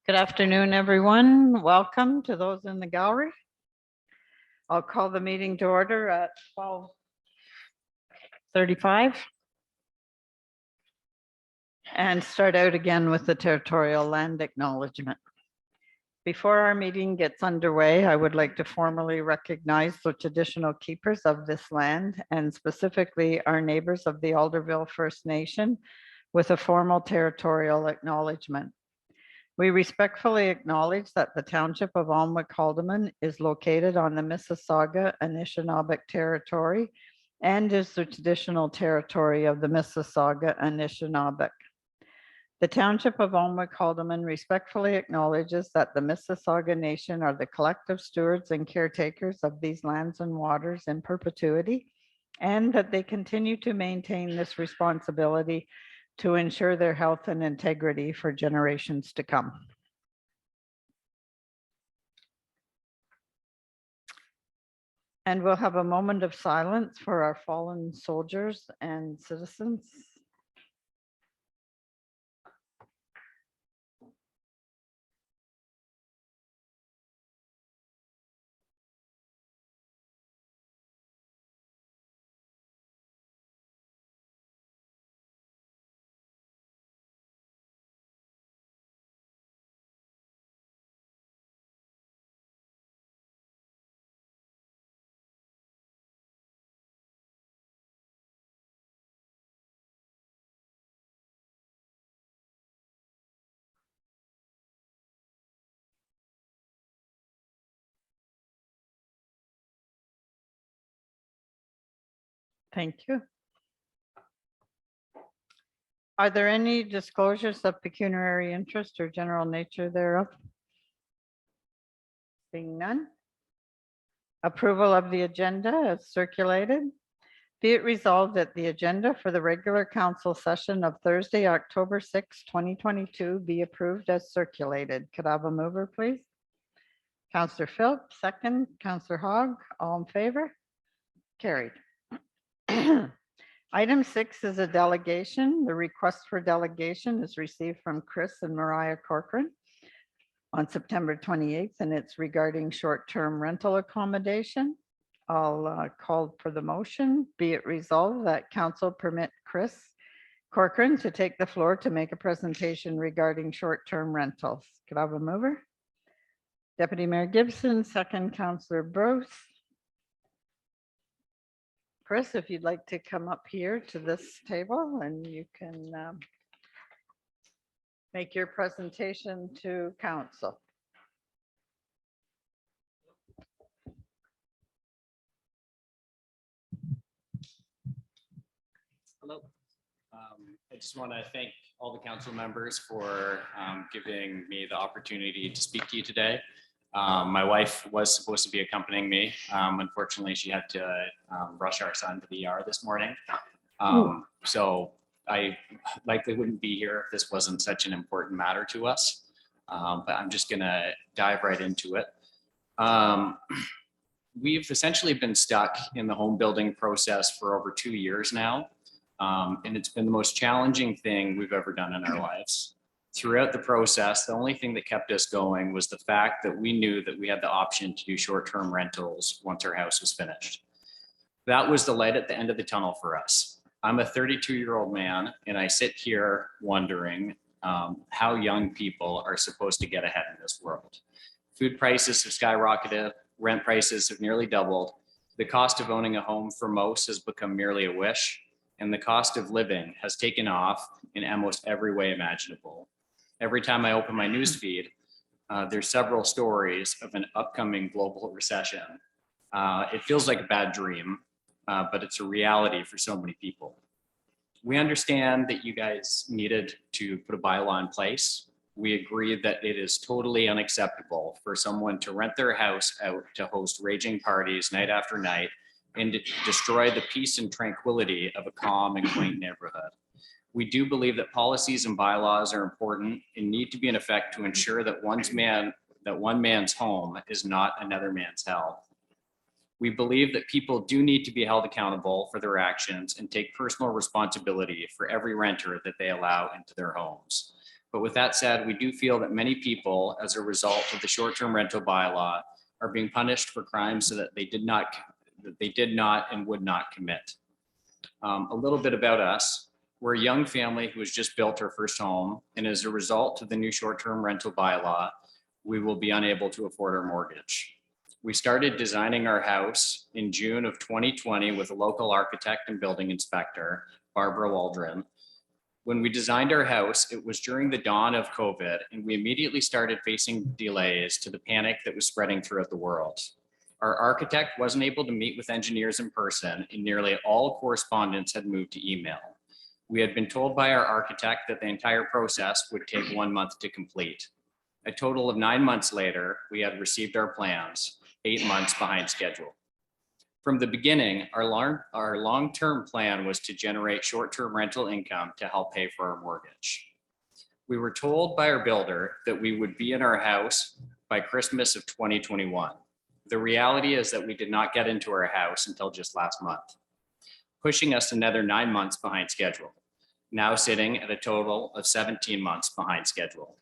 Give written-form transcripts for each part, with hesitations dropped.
Good afternoon, everyone. Welcome to those in the gallery. I'll call the meeting to order at 12:35 and start out again with the territorial land acknowledgement. Before our meeting gets underway, I would like to formally recognize the traditional keepers of this land and specifically our neighbors of the Alderville First Nation with a formal territorial acknowledgement. We respectfully acknowledge that the Township of Alnwick-Haldeman is located on the Mississauga Anishinaabeg territory and is the traditional territory of the Mississauga Anishinaabeg. The Township of Alnwick-Haldeman respectfully acknowledges that the Mississauga Nation are the collective stewards and caretakers of these lands and waters in perpetuity, and that they continue to maintain this responsibility to ensure their health and integrity for generations to come. And we'll have a moment of silence for our fallen soldiers and citizens. Thank you. Are there any disclosures of pecuniary interest or general nature thereof? Seeing none. Approval of the agenda as circulated. Be it resolved that the agenda for the regular council session of Thursday, October 6, 2022 be approved as circulated. Could I have a mover, please? Councillor Phillips, second. Councillor Hogg, all in favor? Carried. Item 6 is a delegation. The request for delegation is received from Chris and Mariah Corcoran on September 28th, and it's regarding short-term rental accommodation. I'll call for the motion. Be it resolved that council permit Chris Corcoran to take the floor to make a presentation regarding short-term rentals. Could I have a mover? Deputy Mayor Gibson, second. Councillor Bruce. Chris, if you'd like to come up here to this table and you can make your presentation to council. Hello. I just want to thank all the council members for giving me the opportunity to speak to you today. My wife was supposed to be accompanying me. Unfortunately, she had to rush our son to the ER this morning. So I likely wouldn't be here if this wasn't such an important matter to us. But I'm just going to dive right into it. We've essentially been stuck in the home building process for over 2 years now. And it's been the most challenging thing we've ever done in our lives. Throughout the process, the only thing that kept us going was the fact that we knew that we had the option to do short-term rentals once our house was finished. That was the light at the end of the tunnel for us. I'm a 32-year-old man, and I sit here wondering how young people are supposed to get ahead in this world. Food prices have skyrocketed, rent prices have nearly doubled. The cost of owning a home for most has become merely a wish, and the cost of living has taken off in almost every way imaginable. Every time I open my news feed, there's several stories of an upcoming global recession. It feels like a bad dream, but it's a reality for so many people. We understand that you guys needed to put a bylaw in place. We agree that it is totally unacceptable for someone to rent their house out to host raging parties night after night and destroy the peace and tranquility of a calm and quaint neighborhood. We do believe that policies and bylaws are important and need to be in effect to ensure that one man's home is not another man's hell. We believe that people do need to be held accountable for their actions and take personal responsibility for every renter that they allow into their homes. But with that said, we do feel that many people, as a result of the short-term rental bylaw, are being punished for crimes that they did not and would not commit. A little bit about us. We're a young family who has just built our first home, and as a result of the new short-term rental bylaw, we will be unable to afford our mortgage. We started designing our house in June of 2020 with a local architect and building inspector, Barbara Waldron. When we designed our house, it was during the dawn of COVID, and we immediately started facing delays to the panic that was spreading throughout the world. Our architect wasn't able to meet with engineers in person, and nearly all correspondence had moved to email. We had been told by our architect that the entire process would take 1 month to complete. A total of 9 months later, we had received our plans, 8 months behind schedule. From the beginning, our long-term plan was to generate short-term rental income to help pay for our mortgage. We were told by our builder that we would be in our house by Christmas of 2021. The reality is that we did not get into our house until just last month, pushing us another 9 months behind schedule, now sitting at a total of 17 months behind schedule.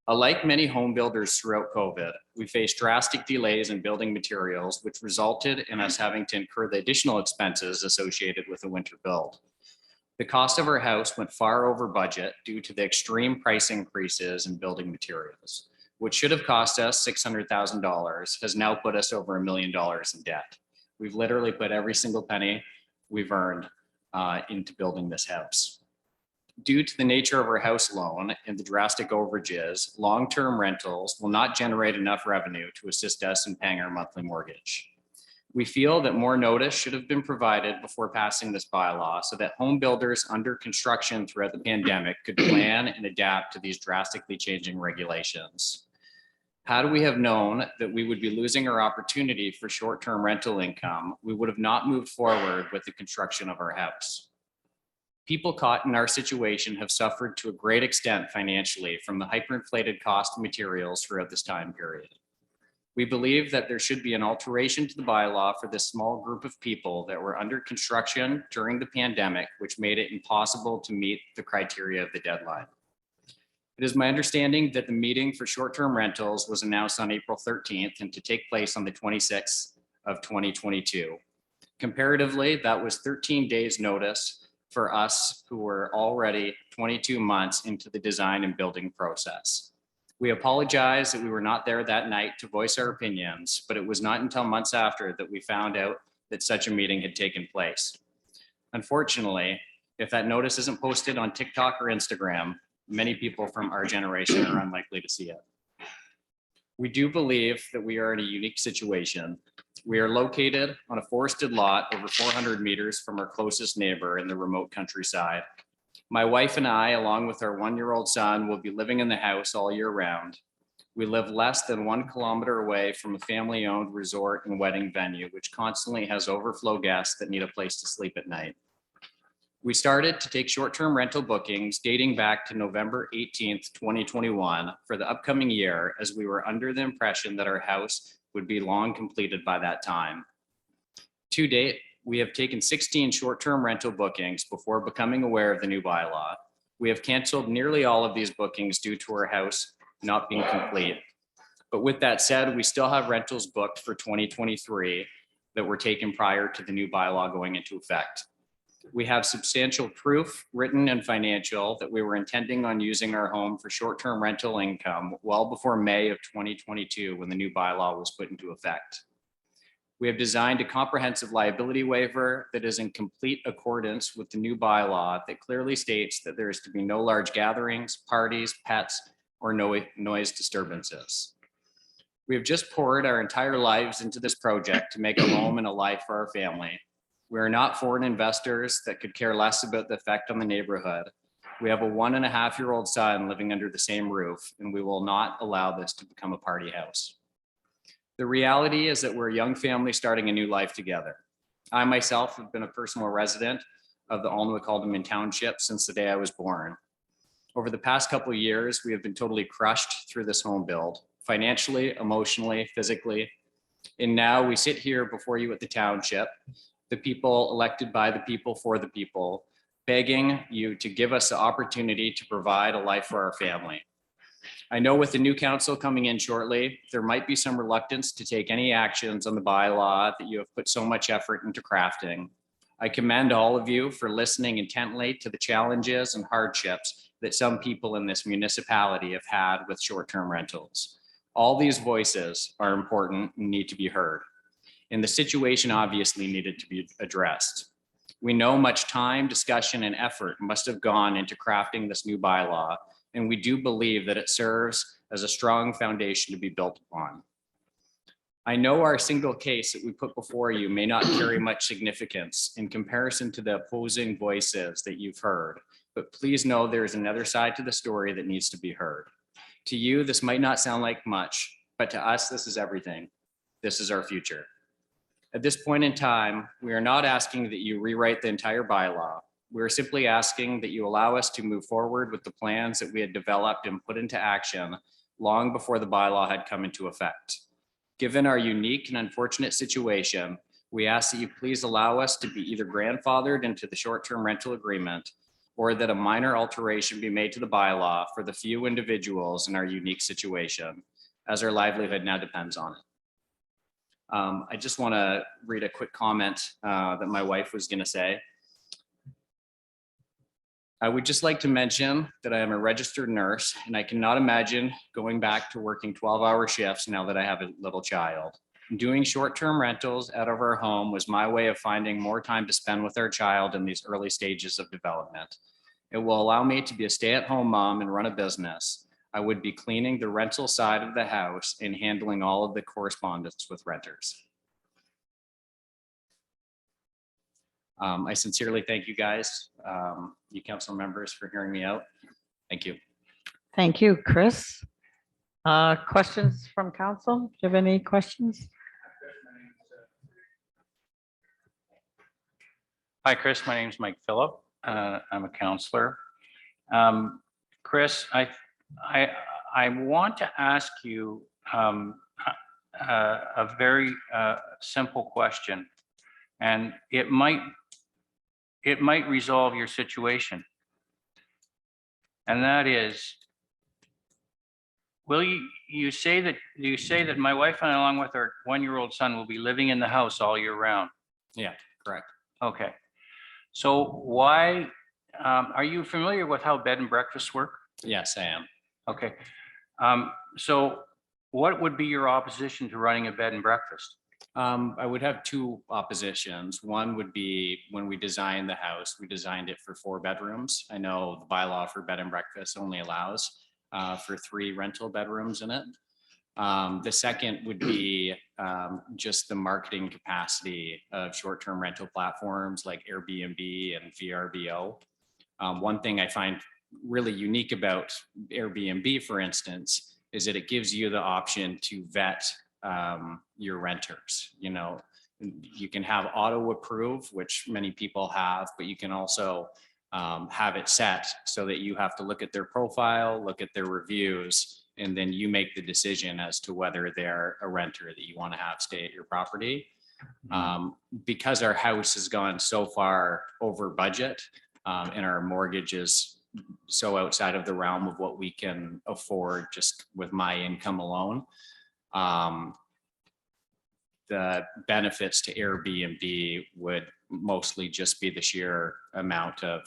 Like many home builders throughout COVID, we faced drastic delays in building materials, which resulted in us having to incur the additional expenses associated with the winter build. The cost of our house went far over budget due to the extreme price increases in building materials, which should have cost us $600,000, has now put us over $1 million in debt. We've literally put every single penny we've earned into building this house. Due to the nature of our house loan and the drastic overages, long-term rentals will not generate enough revenue to assist us in paying our monthly mortgage. We feel that more notice should have been provided before passing this bylaw so that home builders under construction throughout the pandemic could plan and adapt to these drastically changing regulations. Had we have known that we would be losing our opportunity for short-term rental income, we would have not moved forward with the construction of our house. People caught in our situation have suffered to a great extent financially from the hyperinflated cost of materials throughout this time period. We believe that there should be an alteration to the bylaw for this small group of people that were under construction during the pandemic, which made it impossible to meet the criteria of the deadline. It is my understanding that the meeting for short-term rentals was announced on April 13th and to take place on the 26th of 2022. Comparatively, that was 13 days notice for us who were already 22 months into the design and building process. We apologize that we were not there that night to voice our opinions, but it was not until months after that we found out that such a meeting had taken place. Unfortunately, if that notice isn't posted on TikTok or Instagram, many people from our generation are unlikely to see it. We do believe that we are in a unique situation. We are located on a forested lot over 400 meters from our closest neighbor in the remote countryside. My wife and I, along with our 1-year-old son, will be living in the house all year round. We live less than 1 kilometer away from a family-owned resort and wedding venue, which constantly has overflow guests that need a place to sleep at night. We started to take short-term rental bookings dating back to November 18th, 2021 for the upcoming year, as we were under the impression that our house would be long completed by that time. To date, we have taken 16 short-term rental bookings before becoming aware of the new bylaw. We have canceled nearly all of these bookings due to our house not being complete. But with that said, we still have rentals booked for 2023 that were taken prior to the new bylaw going into effect. We have substantial proof, written and financial, that we were intending on using our home for short-term rental income well before May of 2022 when the new bylaw was put into effect. We have designed a comprehensive liability waiver that is in complete accordance with the new bylaw that clearly states that there is to be no large gatherings, parties, pets, or noise disturbances. We have just poured our entire lives into this project to make a home and a life for our family. We are not foreign investors that could care less about the effect on the neighborhood. We have a 1.5-year-old son living under the same roof, and we will not allow this to become a party house. The reality is that we're a young family starting a new life together. I myself have been a personal resident of the Alnwick-Haldimand Township since the day I was born. Over the past couple of years, we have been totally crushed through this home build, financially, emotionally, physically. And now we sit here before you at the township, the people elected by the people for the people, begging you to give us the opportunity to provide a life for our family. I know with the new council coming in shortly, there might be some reluctance to take any actions on the bylaw that you have put so much effort into crafting. I commend all of you for listening intently to the challenges and hardships that some people in this municipality have had with short-term rentals. All these voices are important and need to be heard. And the situation obviously needed to be addressed. We know much time, discussion, and effort must have gone into crafting this new bylaw, and we do believe that it serves as a strong foundation to be built upon. I know our single case that we put before you may not carry much significance in comparison to the opposing voices that you've heard, but please know there is another side to the story that needs to be heard. To you, this might not sound like much, but to us, this is everything. This is our future. At this point in time, we are not asking that you rewrite the entire bylaw. We're simply asking that you allow us to move forward with the plans that we had developed and put into action long before the bylaw had come into effect. Given our unique and unfortunate situation, we ask that you please allow us to be either grandfathered into the short-term rental agreement or that a minor alteration be made to the bylaw for the few individuals in our unique situation, as our livelihood now depends on it. I just want to read a quick comment that my wife was going to say. I would just like to mention that I am a registered nurse and I cannot imagine going back to working 12-hour shifts now that I have a little child. Doing short-term rentals out of our home was my way of finding more time to spend with our child in these early stages of development. It will allow me to be a stay-at-home mom and run a business. I would be cleaning the rental side of the house and handling all of the correspondence with renters. I sincerely thank you guys, you council members, for hearing me out. Thank you. Thank you, Chris. Questions from council? Do you have any questions? Hi, Chris. My name is Mike Phillip. I'm a counselor. Chris, I want to ask you a very simple question, and it might resolve your situation. And that is, will you say that my wife and I, along with our 1-year-old son, will be living in the house all year round? Yeah, correct. Okay. So why, are you familiar with how bed and breakfasts work? Yes, I am. Okay. So what would be your opposition to running a bed and breakfast? I would have two oppositions. One would be when we designed the house, we designed it for 4 bedrooms. I know the bylaw for bed and breakfast only allows for 3 rental bedrooms in it. The second would be just the marketing capacity of short-term rental platforms like Airbnb and VRBO. One thing I find really unique about Airbnb, for instance, is that it gives you the option to vet your renters. You know, you can have auto approve, which many people have, but you can also have it set so that you have to look at their profile, look at their reviews, and then you make the decision as to whether they're a renter that you want to have stay at your property. Because our house has gone so far over budget and our mortgage is so outside of the realm of what we can afford just with my income alone, the benefits to Airbnb would mostly just be the sheer amount of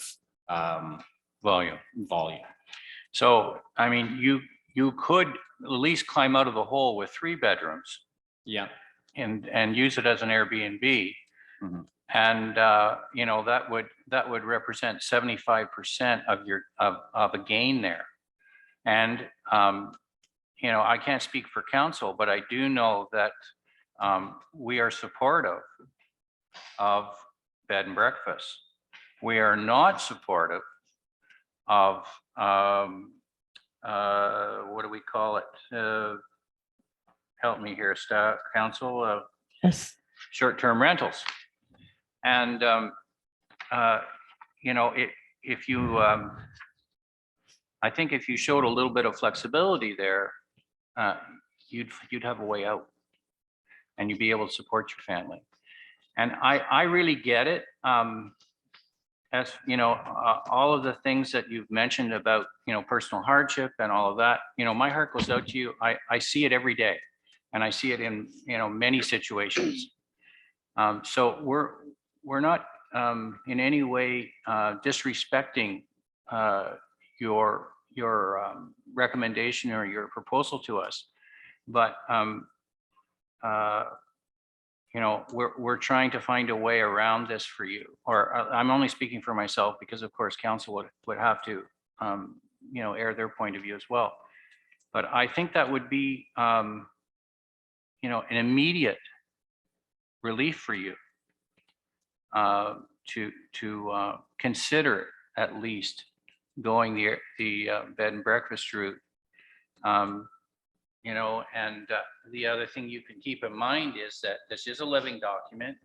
volume. So, I mean, you could at least climb out of the hole with 3 bedrooms. Yeah. And use it as an Airbnb. Mhm. And you know, that would represent 75% of your of a gain there. And you know, I can't speak for council, but I do know that we are supportive of bed and breakfast. We are not supportive of what do we call it? Help me here, staff, council. Yes. Short-term rentals. And you know, if you, I think if you showed a little bit of flexibility there, you'd have a way out, and you'd be able to support your family. And I really get it. as you know, all of the things that you've mentioned about, personal hardship and all of that, my heart goes out to you. I see it every day, and I see it in, many situations. So we're not in any way disrespecting your recommendation or your proposal to us, but uh, we're trying to find a way around this for you. Or I'm only speaking for myself because, of course, council would have to, air their point of view as well. But I think that would be, an immediate relief for you to consider at least going the bed and breakfast route. And the other thing you can keep in mind is that this is a living document.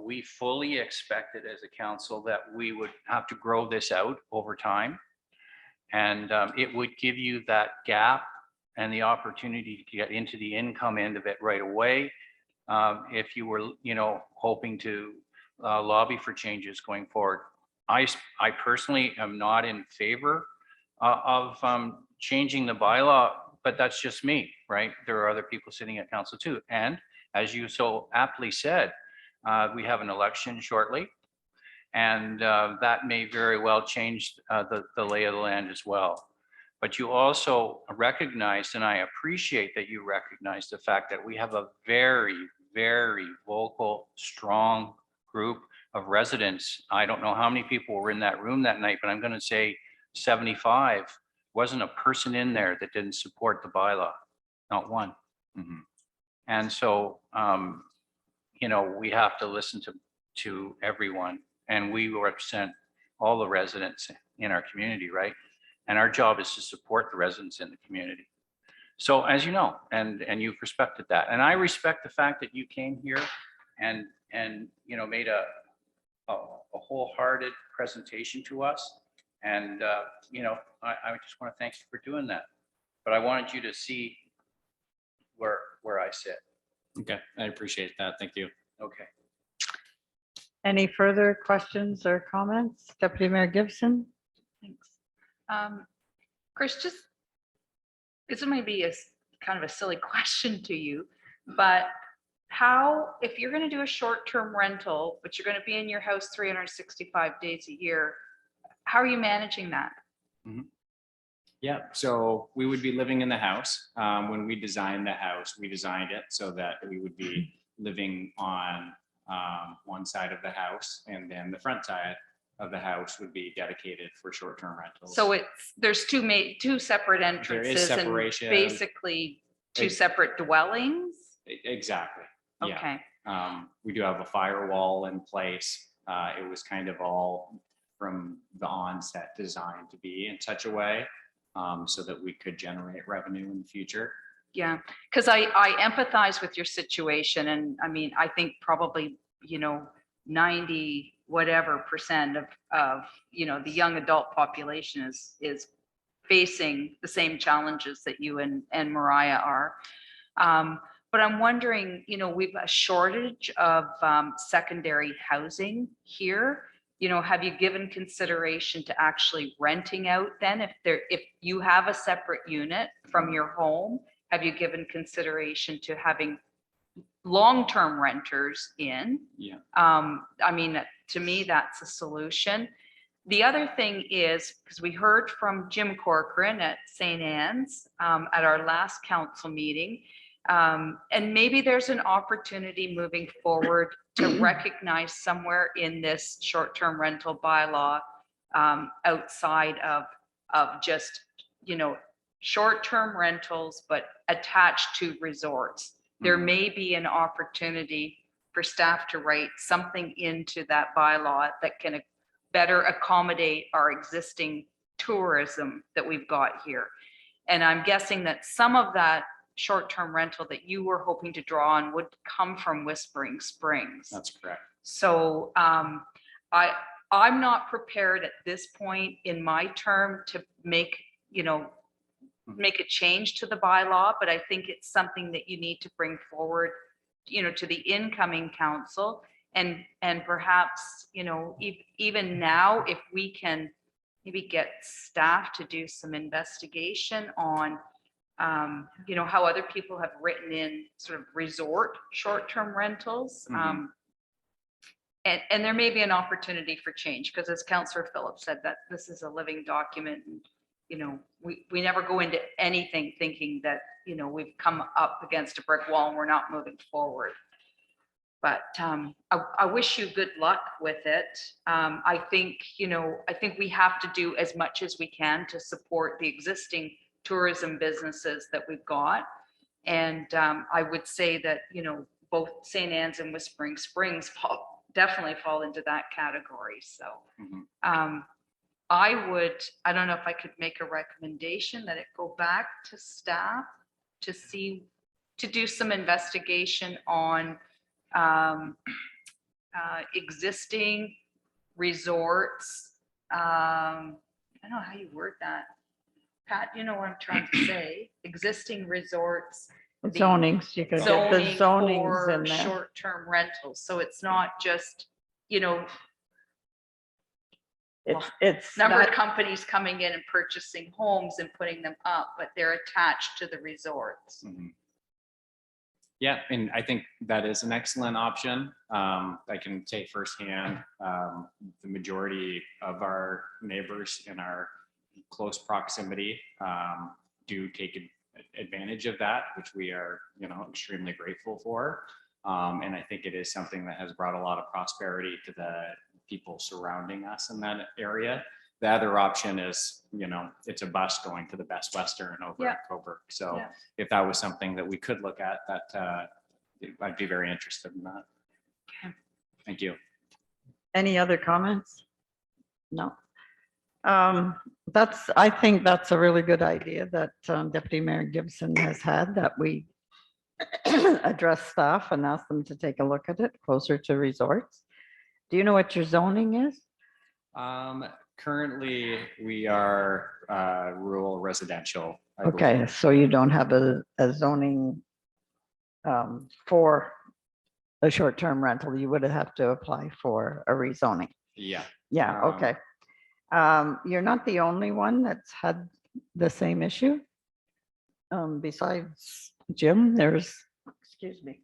We fully expected as a council that we would have to grow this out over time. And it would give you that gap and the opportunity to get into the income end of it right away. If you were, hoping to lobby for changes going forward. I personally am not in favor of changing the bylaw, but that's just me, right? There are other people sitting at council too. And as you so aptly said, we have an election shortly, and that may very well change the lay of the land as well. But you also recognize, and I appreciate that you recognize the fact that we have a very, very vocal, strong group of residents. I don't know how many people were in that room that night, but I'm going to say 75. Wasn't a person in there that didn't support the bylaw, not one. Mhm. And so, we have to listen to everyone, and we represent all the residents in our community, right? And our job is to support the residents in the community. So as you know, and you've respected that, and I respect the fact that you came here and made a wholehearted presentation to us. And I just want to thank you for doing that. But I wanted you to see where I sit. Okay, I appreciate that. Thank you. Okay. Any further questions or comments? Deputy Mayor Gibson? Thanks. Chris, this may be kind of a silly question to you, but if you're going to do a short-term rental, but you're going to be in your house 365 days a year, how are you managing that? Yeah, so we would be living in the house. When we designed the house, we designed it so that we would be living on one side of the house, and then the front side of the house would be dedicated for short-term rentals. So there's two separate entrances separation. and basically two separate dwellings? Exactly. Yeah. Okay. We do have a firewall in place. It was kind of all from the onset designed to be in such a way so that we could generate revenue in the future. Yeah, because I empathize with your situation, and I mean, I think probably 90 whatever % of the young adult population is facing the same challenges that you and Mariah are. But I'm wondering, we've a shortage of secondary housing here. Have you given consideration to actually renting out then? If you have a separate unit from your home, have you given consideration to having long-term renters in? Yeah. I mean, to me, that's a solution. The other thing is, because we heard from Jim Corcoran at St. Anne's at our last council meeting, and maybe there's an opportunity moving forward to recognize somewhere in this short-term rental bylaw outside of just, short-term rentals, but attached to resorts. There may be an opportunity for staff to write something into that bylaw that can better accommodate our existing tourism that we've got here. And I'm guessing that some of that short-term rental that you were hoping to draw on would come from Whispering Springs. That's correct. So I'm not prepared at this point in my term to make a change to the bylaw, but I think it's something that you need to bring forward, to the incoming council And perhaps, even now, if we can maybe get staff to do some investigation on, how other people have written in sort of resort short-term rentals. And there may be an opportunity for change, because as Councillor Phillips said, that this is a living document. And, we never go into anything thinking that, we've come up against a brick wall and we're not moving forward. But I wish you good luck with it. I think we have to do as much as we can to support the existing tourism businesses that we've got. And I would say that, both St. Anne's and Whispering Springs definitely fall into that category. So I don't know if I could make a recommendation that it go back to staff to do some investigation on existing resorts. I don't know how you word that. Pat, you know what I'm trying to say? Existing resorts. the Zonings, you could get the zoning zonings for in there. short-term rentals. So it's not just, It's number of not, companies coming in and purchasing homes and putting them up, but they're attached to the resorts. Mhm. Yeah, and I think that is an excellent option. I can say firsthand, the majority of our neighbors in our close proximity do take advantage of that, which we are, extremely grateful for. And I think it is something that has brought a lot of prosperity to the people surrounding us in that area. The other option is, it's a bus going to the Best Western over Yeah. at Coburg. So Yeah. if that was something that we could look at, that I'd be very interested in that. Okay. Thank you. any other comments? No. I think that's a really good idea that Deputy Mayor Gibson has had, that we address staff and ask them to take a look at it closer to resorts. Do you know what your zoning is? Currently, we are rural residential. I Okay, believe. so you don't have a zoning for a short-term rental. You would have to apply for a rezoning. Yeah. Yeah, Um, okay. You're not the only one that's had the same issue. Besides Jim, excuse me.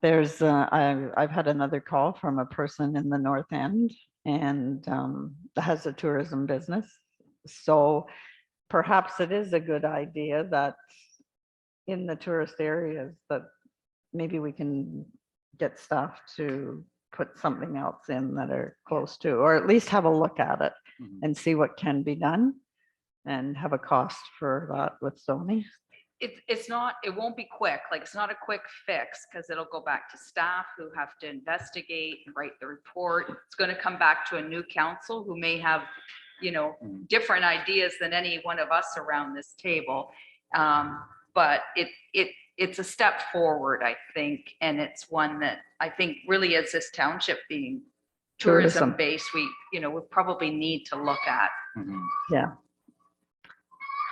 I've had another call from a person in the North End and has a tourism business. So perhaps it is a good idea that in the tourist areas that maybe we can get staff to put something else in that are close to, or at least have a look at it Mhm. and see what can be done and have a cost for that with zoning. It won't be quick, like it's not a quick fix, because it'll go back to staff who have to investigate and write the report. It's going to come back to a new council who may have, different ideas than any one of us around this table. But it's a step forward, I think, and it's one that I think really, as this township being tourism based, we probably need to look at. Mhm. Yeah.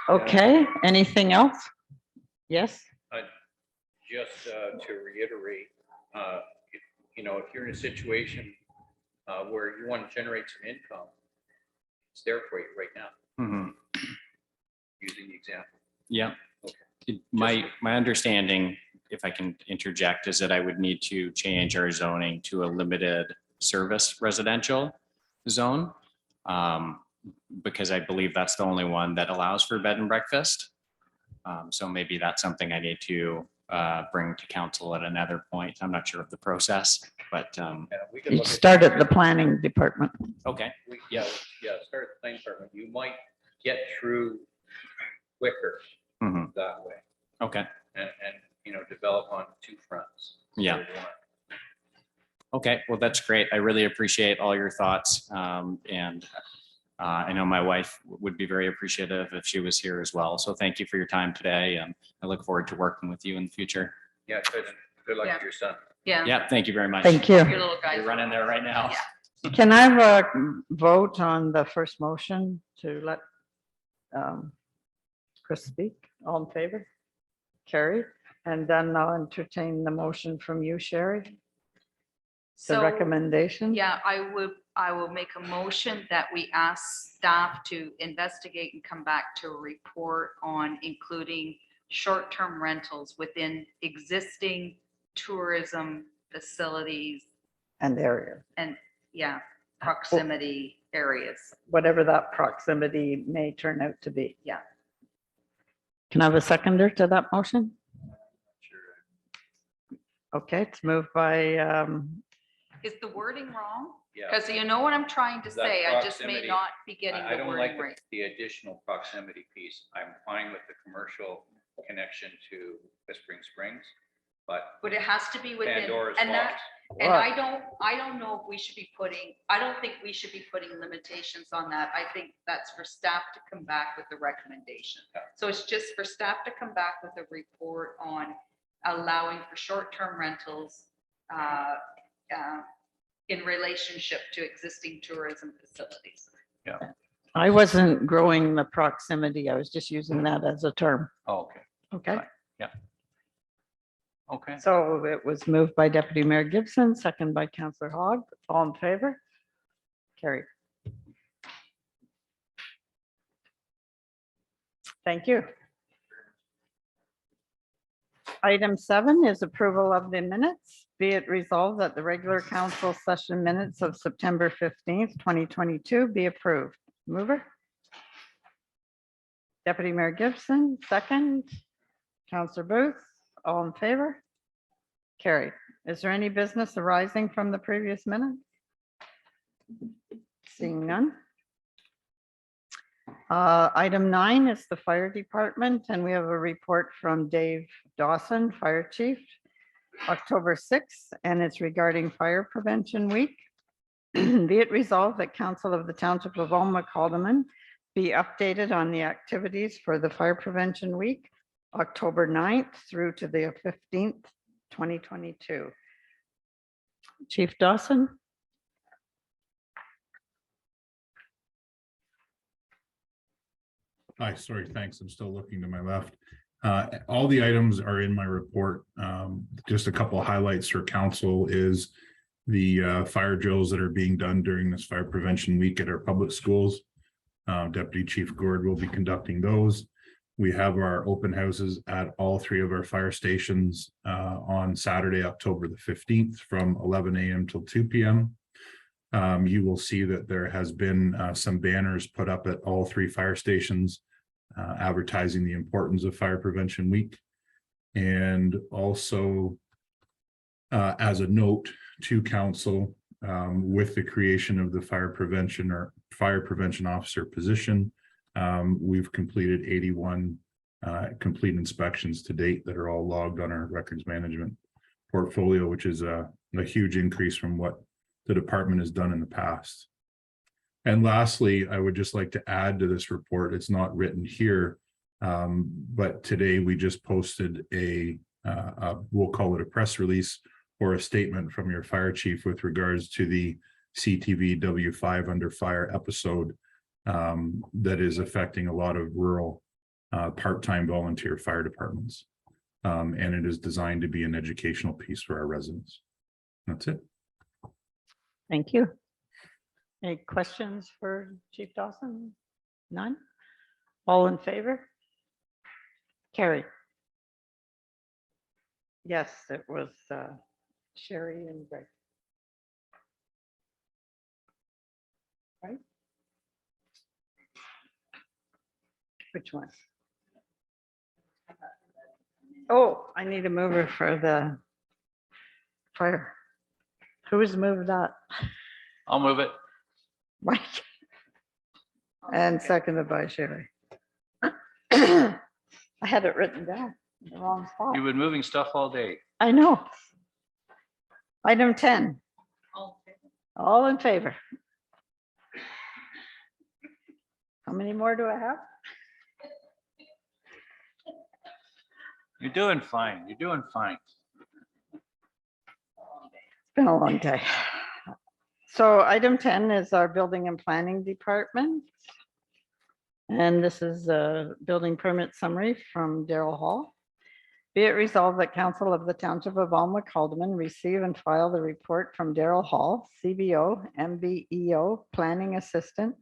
Okay, anything else? Yes, Just to reiterate, if you're in a situation where you want to generate some income, it's there for you right now, Mhm. using the example. Yeah. My understanding, if I can interject, is that I would need to change our zoning to a limited service residential zone. Because I believe that's the only one that allows for bed and breakfast. So maybe that's something I need to bring to council at another point. I'm not sure of the process, but We can you look at start at the planning department. okay. start at the planning department. You might get through quicker Mhm. that way, Okay. and develop on two fronts. Yeah. Okay. Well, that's great. I really appreciate all your thoughts. And I know my wife would be very appreciative if she was here as well. So thank you for your time today. And I look forward to working with you in the future. Yeah, good luck Yeah. with your son. Yeah. Yeah. Thank you very much. Thank you. Your little guys. You're running there right now. Yeah. Can I have a vote on the first motion to let Chris speak? All in favor? Carried. And then I'll entertain the motion from you, Sherry, the So, recommendation. yeah, I will make a motion that we ask staff to investigate and come back to a report on including short-term rentals within existing tourism facilities And area, and, yeah, proximity areas. whatever that proximity may turn out to be. Yeah. Can I have a seconder to that motion? Okay, it's moved by, Is the wording wrong? Yeah. Because you know what I'm trying to That say, I just may proximity- not be getting I the don't like wording right. the additional proximity piece. I'm fine with the commercial connection to Whispering Springs, but But it has to be within, Pandora's and that, box. and Well- I don't know if we should be putting, I don't think we should be putting limitations on that. I think that's for staff to come back with the recommendation. Yeah. So it's just for staff to come back with a report on allowing for short-term rentals in relationship to existing tourism facilities. I wasn't growing the proximity. I was just using that as a term. Oh, okay, Okay, okay. so it was moved by Deputy Mayor Gibson, second by Councillor Hogg. All in favor? Carried. Thank you. Item 7 is approval of the minutes. Be it resolved that the regular council session minutes of September 15th, 2022 be approved. Mover? Deputy Mayor Gibson, second. Councillor Booth, all in favor? Carried. Is there any business arising from the previous minute? Seeing none. Item 9 is the fire department, and we have a report from Dave Dawson, Fire Chief, October 6th, and it's regarding Fire Prevention Week. Be it resolved that Council of the Township of Alma-Calderman be updated on the activities for the Fire Prevention Week, October 9th through to the 15th, 2022. Chief Dawson? Hi, sorry, thanks. I'm still looking to my left. All the items are in my report. Just a couple of highlights for council is the fire drills that are being done during this fire prevention week at our public schools. Deputy Chief Gord will be conducting those. We have our open houses at all 3 of our fire stations on Saturday, October the 15th from 11 a.m. till 2 p.m. You will see that there has been some banners put up at all 3 fire stations advertising the importance of Fire Prevention Week. And also, as a note to council, with the creation of the fire prevention or fire prevention officer position, we've completed 81 complete inspections to date that are all logged on our records management portfolio, which is a huge increase from what the department has done in the past. And lastly, I would just like to add to this report, it's not written here, but today we just posted we'll call it a press release or a statement from your fire chief with regards to the CTV W5 Under Fire episode that is affecting a lot of rural part-time volunteer fire departments. And it is designed to be an educational piece for our residents. That's it. Thank you. Any questions for Chief Dawson? None? All in favor? Carrie? Yes, it was Sherry and Greg. Right? Which one? Oh, I need a mover for the fire. Who's moved that? I'll move it. Mike. And seconded by Sherry. I had it written down in the wrong spot. You've been moving stuff all day. I know. Item 10, all in favor? How many more do I have? You're doing fine. You're doing fine. It's been a long day. So item 10 is our building and planning department. And this is a building permit summary from Daryl Hall. Be it resolved that Council of the Township of Alnwick Haldeman receive and file the report from Daryl Hall, CBO, MBEO, Planning Assistant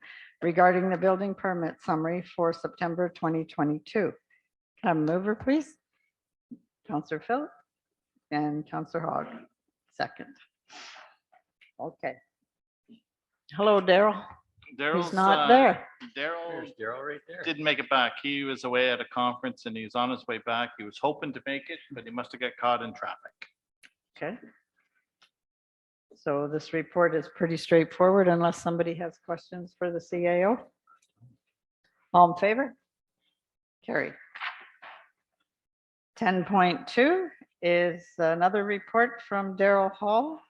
regarding the building permit summary for September 2022. Can I have a mover, please? Councillor Philip and Councillor Hogg, second. Okay. Hello, Daryl. Daryl's He's not there. Daryl Daryl right there. didn't make it back. He was away at a conference and he was on his way back. He was hoping to make it, but he must have got caught in traffic. Okay. So this report is pretty straightforward unless somebody has questions for the CAO. All in favor? Carried. 10.2 is another report from Daryl Hall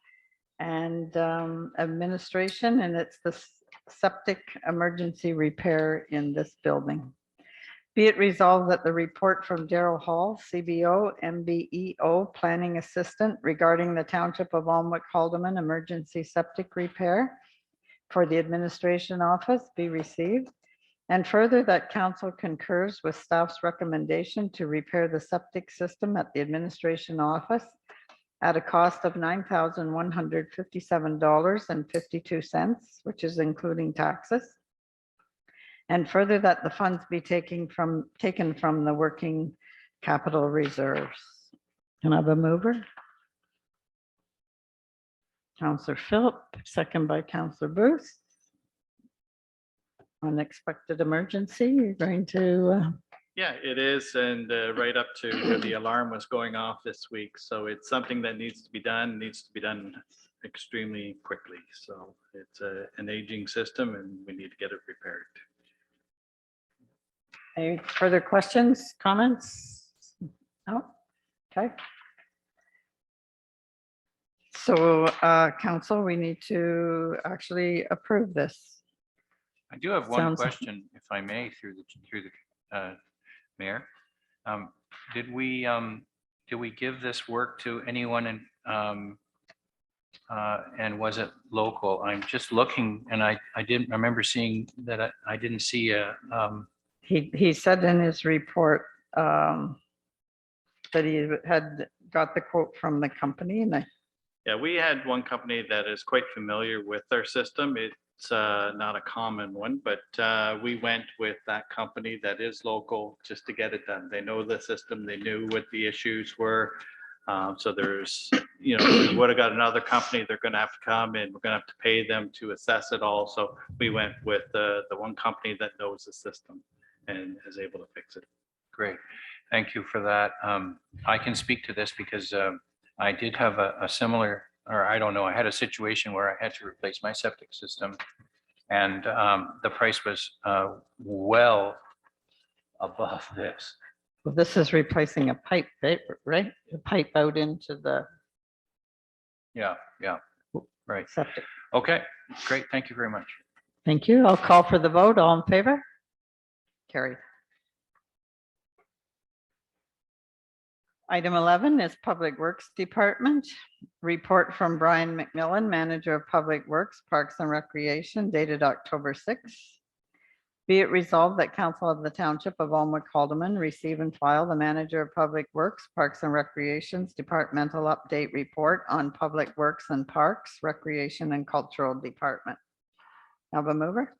and administration, and it's the septic emergency repair in this building. Be it resolved that the report from Daryl Hall, CBO, MBEO, Planning Assistant regarding the Township of Alnwick Haldeman emergency septic repair for the administration office be received. And further, that council concurs with staff's recommendation to repair the septic system at the administration office at a cost of $9,157.52, which is including taxes. And further, that the funds be taken from the working capital reserves. Can I have a mover? Councillor Philip, second by Councillor Booth. Unexpected emergency, you're going to, Yeah, it is. And right up to where the alarm was going off this week. So it's something that needs to be done extremely quickly. So it's an aging system and we need to get it repaired. any further questions, comments? No? Okay. So, council, we need to actually approve this. I do have one Sounds- question, if I may, through the mayor. Did we give this work to anyone and was it local? I'm just looking and I didn't remember seeing that. I didn't see a, He said in his report that he had got the quote from the company and Yeah, we had one company that is quite familiar with our system. It's not a common one, but we went with that company that is local just to get it done. They know the system, they knew what the issues were. So there's, we would have got another company, they're gonna have to come and we're gonna have to pay them to assess it all. So we went with the one company that knows the system and is able to fix it. great. Thank you for that. I can speak to this because I did have a similar, or I don't know, I had a situation where I had to replace my septic system. And the price was well above this. well, this is replacing a pipe, right? The pipe out into the Yeah, right. septic. Okay, great. Thank you very much. Thank you. I'll call for the vote. All in favor? Carried. Item 11 is Public Works Department. Report from Brian McMillan, Manager of Public Works, Parks and Recreation, dated October 6th. Be it resolved that Council of the Township of Alnwick Haldeman receive and file the Manager of Public Works, Parks and Recreation's Departmental Update Report on Public Works and Parks, Recreation and Cultural Department. Have a mover?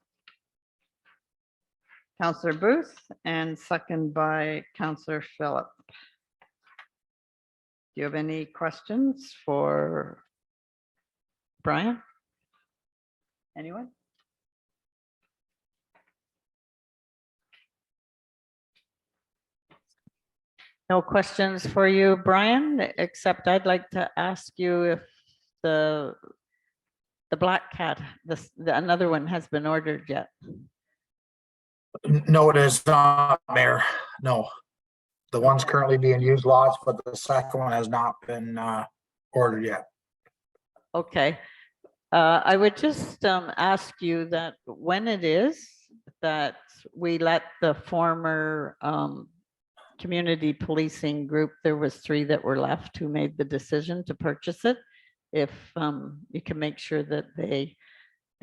Councillor Booth and second by Councillor Philip. Do you have any questions for Brian? Anyone? No questions for you, Brian, except I'd like to ask you if the Black Cat, another one has been ordered yet. No, it is not, Mayor. No. The one's currently being used lots, but the second one has not been ordered yet. Okay. I would just ask you that when it is that we let the former community policing group, there was 3 that were left who made the decision to purchase it. If you can make sure that they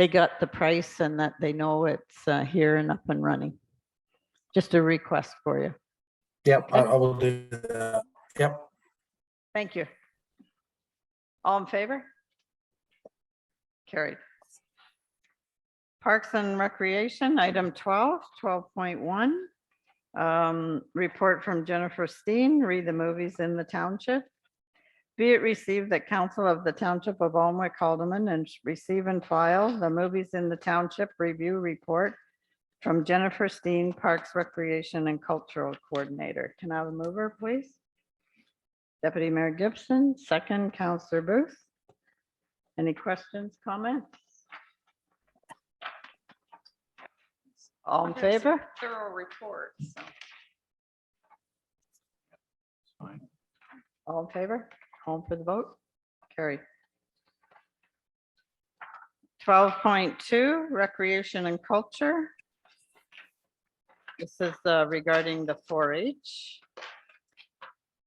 got the price and that they know it's here and up and running. Just a request for you. Yep, I will do that. Yep. Thank you. All in favor? Carried. Parks and Recreation, item 12, 12.1. Report from Jennifer Steen, read the movies in the township. Be it received that Council of the Township of Alnwick Alderman and receive and file the movies in the township review report from Jennifer Steen, Parks, Recreation and Cultural Coordinator. Can I have a mover, please? Deputy Mayor Gibson, second, Councillor Booth. Any questions, comments? All in favor? Thorough report, so. All in favor? Home for the vote? Carried. 12.2, Recreation and Culture. This is regarding the 4-H.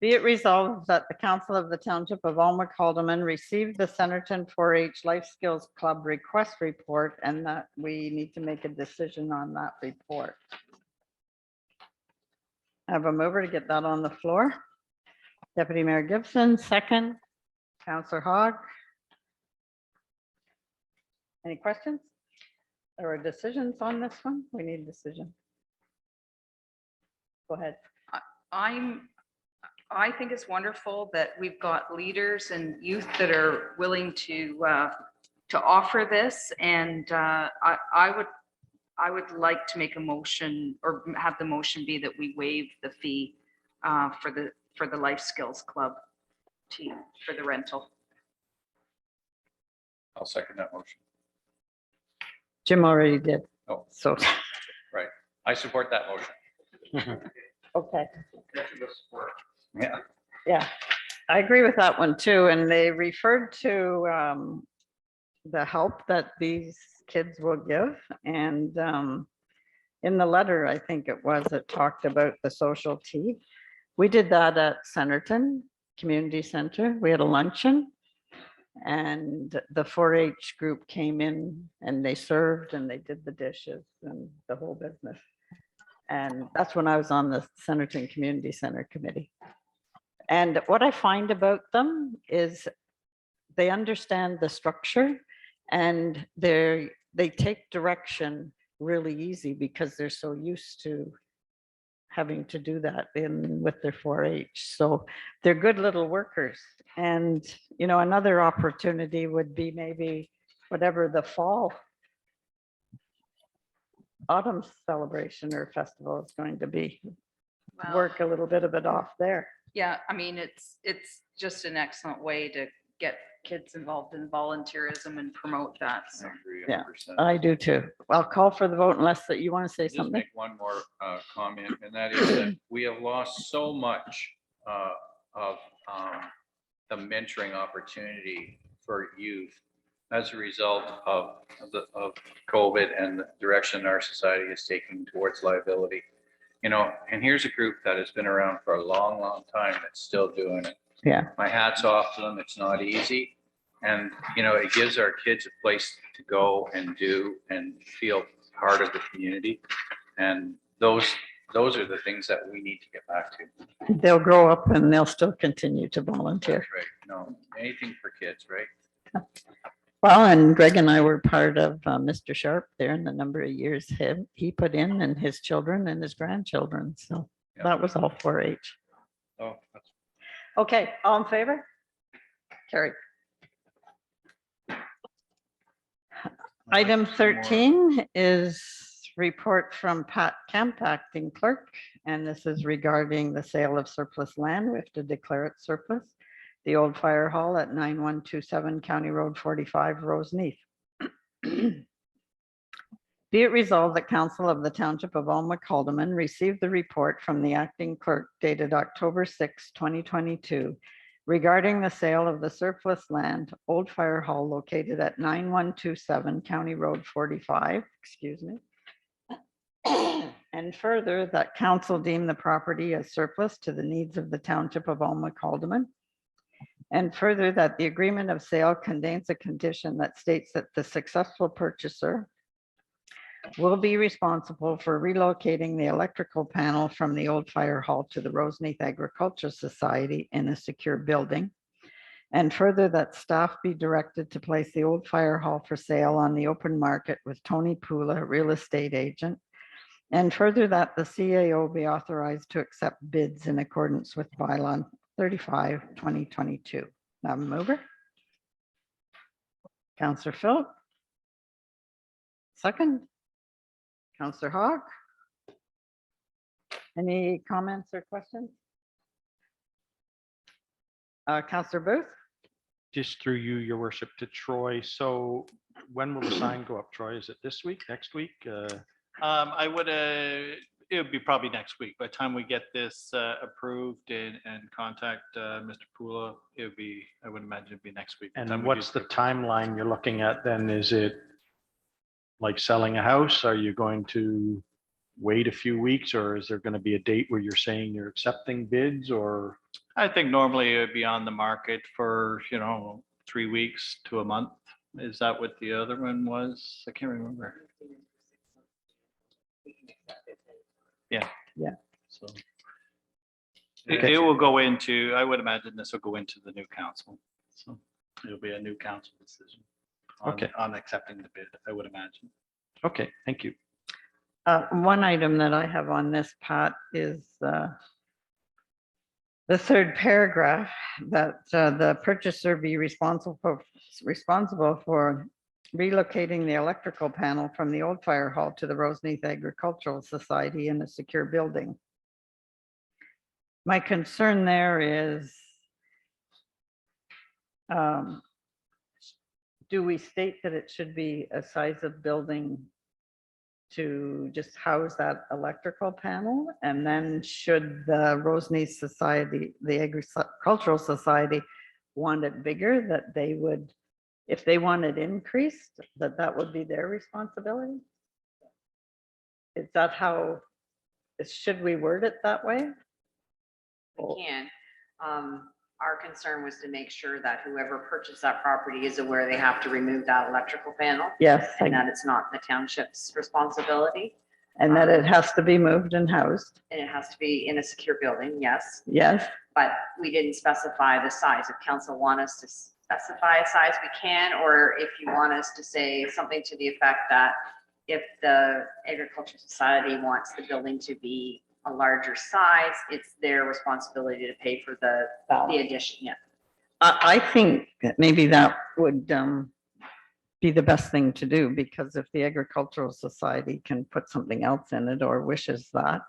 Be it resolved that the Council of the Township of Alnwick Alderman received the Centerton 4-H Life Skills Club request report and that we need to make a decision on that report. I have a mover to get that on the floor. Deputy Mayor Gibson, second. Councillor Hogg. Any questions? There are decisions on this one? We need a decision. Go ahead. I think it's wonderful that we've got leaders and youth that are willing to offer this. And I would like to make a motion or have the motion be that we waive the fee for the Life Skills Club team for the rental. I'll second that motion. Jim already did. Oh. So, I support that motion. okay. Yeah. Yeah, I agree with that one too. And they referred to the help that these kids will give. And in the letter, I think it talked about the social tea. We did that at Centerton Community Center. We had a luncheon and the 4-H group came in and they served and they did the dishes and the whole business. And that's when I was on the Centerton Community Center Committee. And what I find about them is they understand the structure and they take direction really easy because they're so used to having to do that with their 4-H. So they're good little workers. And, you know, another opportunity would be maybe whatever the fall autumn celebration or festival is going to be, Wow. work a little bit of it off there. Yeah, I mean, it's just an excellent way to get kids involved in volunteerism and promote that. So. Yeah. I do too. I'll call for the vote unless that you want to say Just something. make one more comment, and that is that we have lost so much of the mentoring opportunity for youth as a result of COVID and the direction our society is taking towards liability. You know, and here's a group that has been around for a long, long time that's still doing it. Yeah. My hat's off to them. It's not easy. And, you know, it gives our kids a place to go and do and feel part of the community. And those are the things that we need to get back to. They'll grow up and they'll still continue to volunteer. That's right. No, anything for kids, right? Well, and Greg and I were part of Mr. Sharp there in the number of years he put in and his children and his grandchildren. So Yeah. that was all 4-H. Oh, that's Okay, all in favor? Carried. Item 13 is report from Pat Kemp, acting clerk, and this is regarding the sale of surplus land. We have to declare it surplus. The old fire hall at 9127 County Road 45, Roseneath. Be it resolved that Council of the Township of Alnwick Alderman received the report from the acting clerk dated October 6, 2022, regarding the sale of the surplus land, old fire hall located at 9127 County Road 45, excuse me. And further, that council deemed the property as surplus to the needs of the Township of Alnwick Alderman. And further, that the agreement of sale contains a condition that states that the successful purchaser will be responsible for relocating the electrical panel from the old fire hall to the Roseneath Agricultural Society in a secure building. And further, that staff be directed to place the old fire hall for sale on the open market with Tony Pula, real estate agent. And further, that the CAO be authorized to accept bids in accordance with bylaw 35, 2022. Now, mover. Councillor Philip. Second. Councillor Hogg. Any comments or questions? Councillor Booth. Just through you, your worship, to Troy. So when will the sign go up, Troy? Is it this week, next week? I would, it would be probably next week. By the time we get this approved and contact Mr. Pula, it would be, I would imagine it'd be next week. By the time And we do what's the timeline you're looking at then? Is it like selling a house? Are you going to wait a few weeks, or is there going to be a date where you're saying you're accepting bids, or? I think normally it would be on the market for, 3 weeks to a month. Is that what the other one was? I can't remember. Yeah. Yeah. So it will go into, I would imagine this will go into the new council. So it'll be a new council decision Okay. on accepting the bid, I would imagine. Okay, thank you. One item that I have on this, Pat, is the third paragraph, that the purchaser be responsible for relocating the electrical panel from the old fire hall to the Roseneath Agricultural Society in a secure building. My concern there is, do we state that it should be a size of building to just house that electrical panel? And then should the Roseneath Society, the Agricultural Society, want it bigger, that they would, if they want it increased, that would be their responsibility? Is that how, should we word it that way? We can. Our concern was to make sure that whoever purchased that property is aware they have to remove that electrical panel Yes, and that it's not the township's responsibility. and that it has to be moved and housed. And it has to be in a secure building, yes, Yes, but we didn't specify the size. If council want us to specify a size, we can, or if you want us to say something to the effect that if the Agricultural Society wants the building to be a larger size, it's their responsibility to pay for the addition, yeah. I think that maybe that would be the best thing to do, because if the Agricultural Society can put something else in it or wishes that,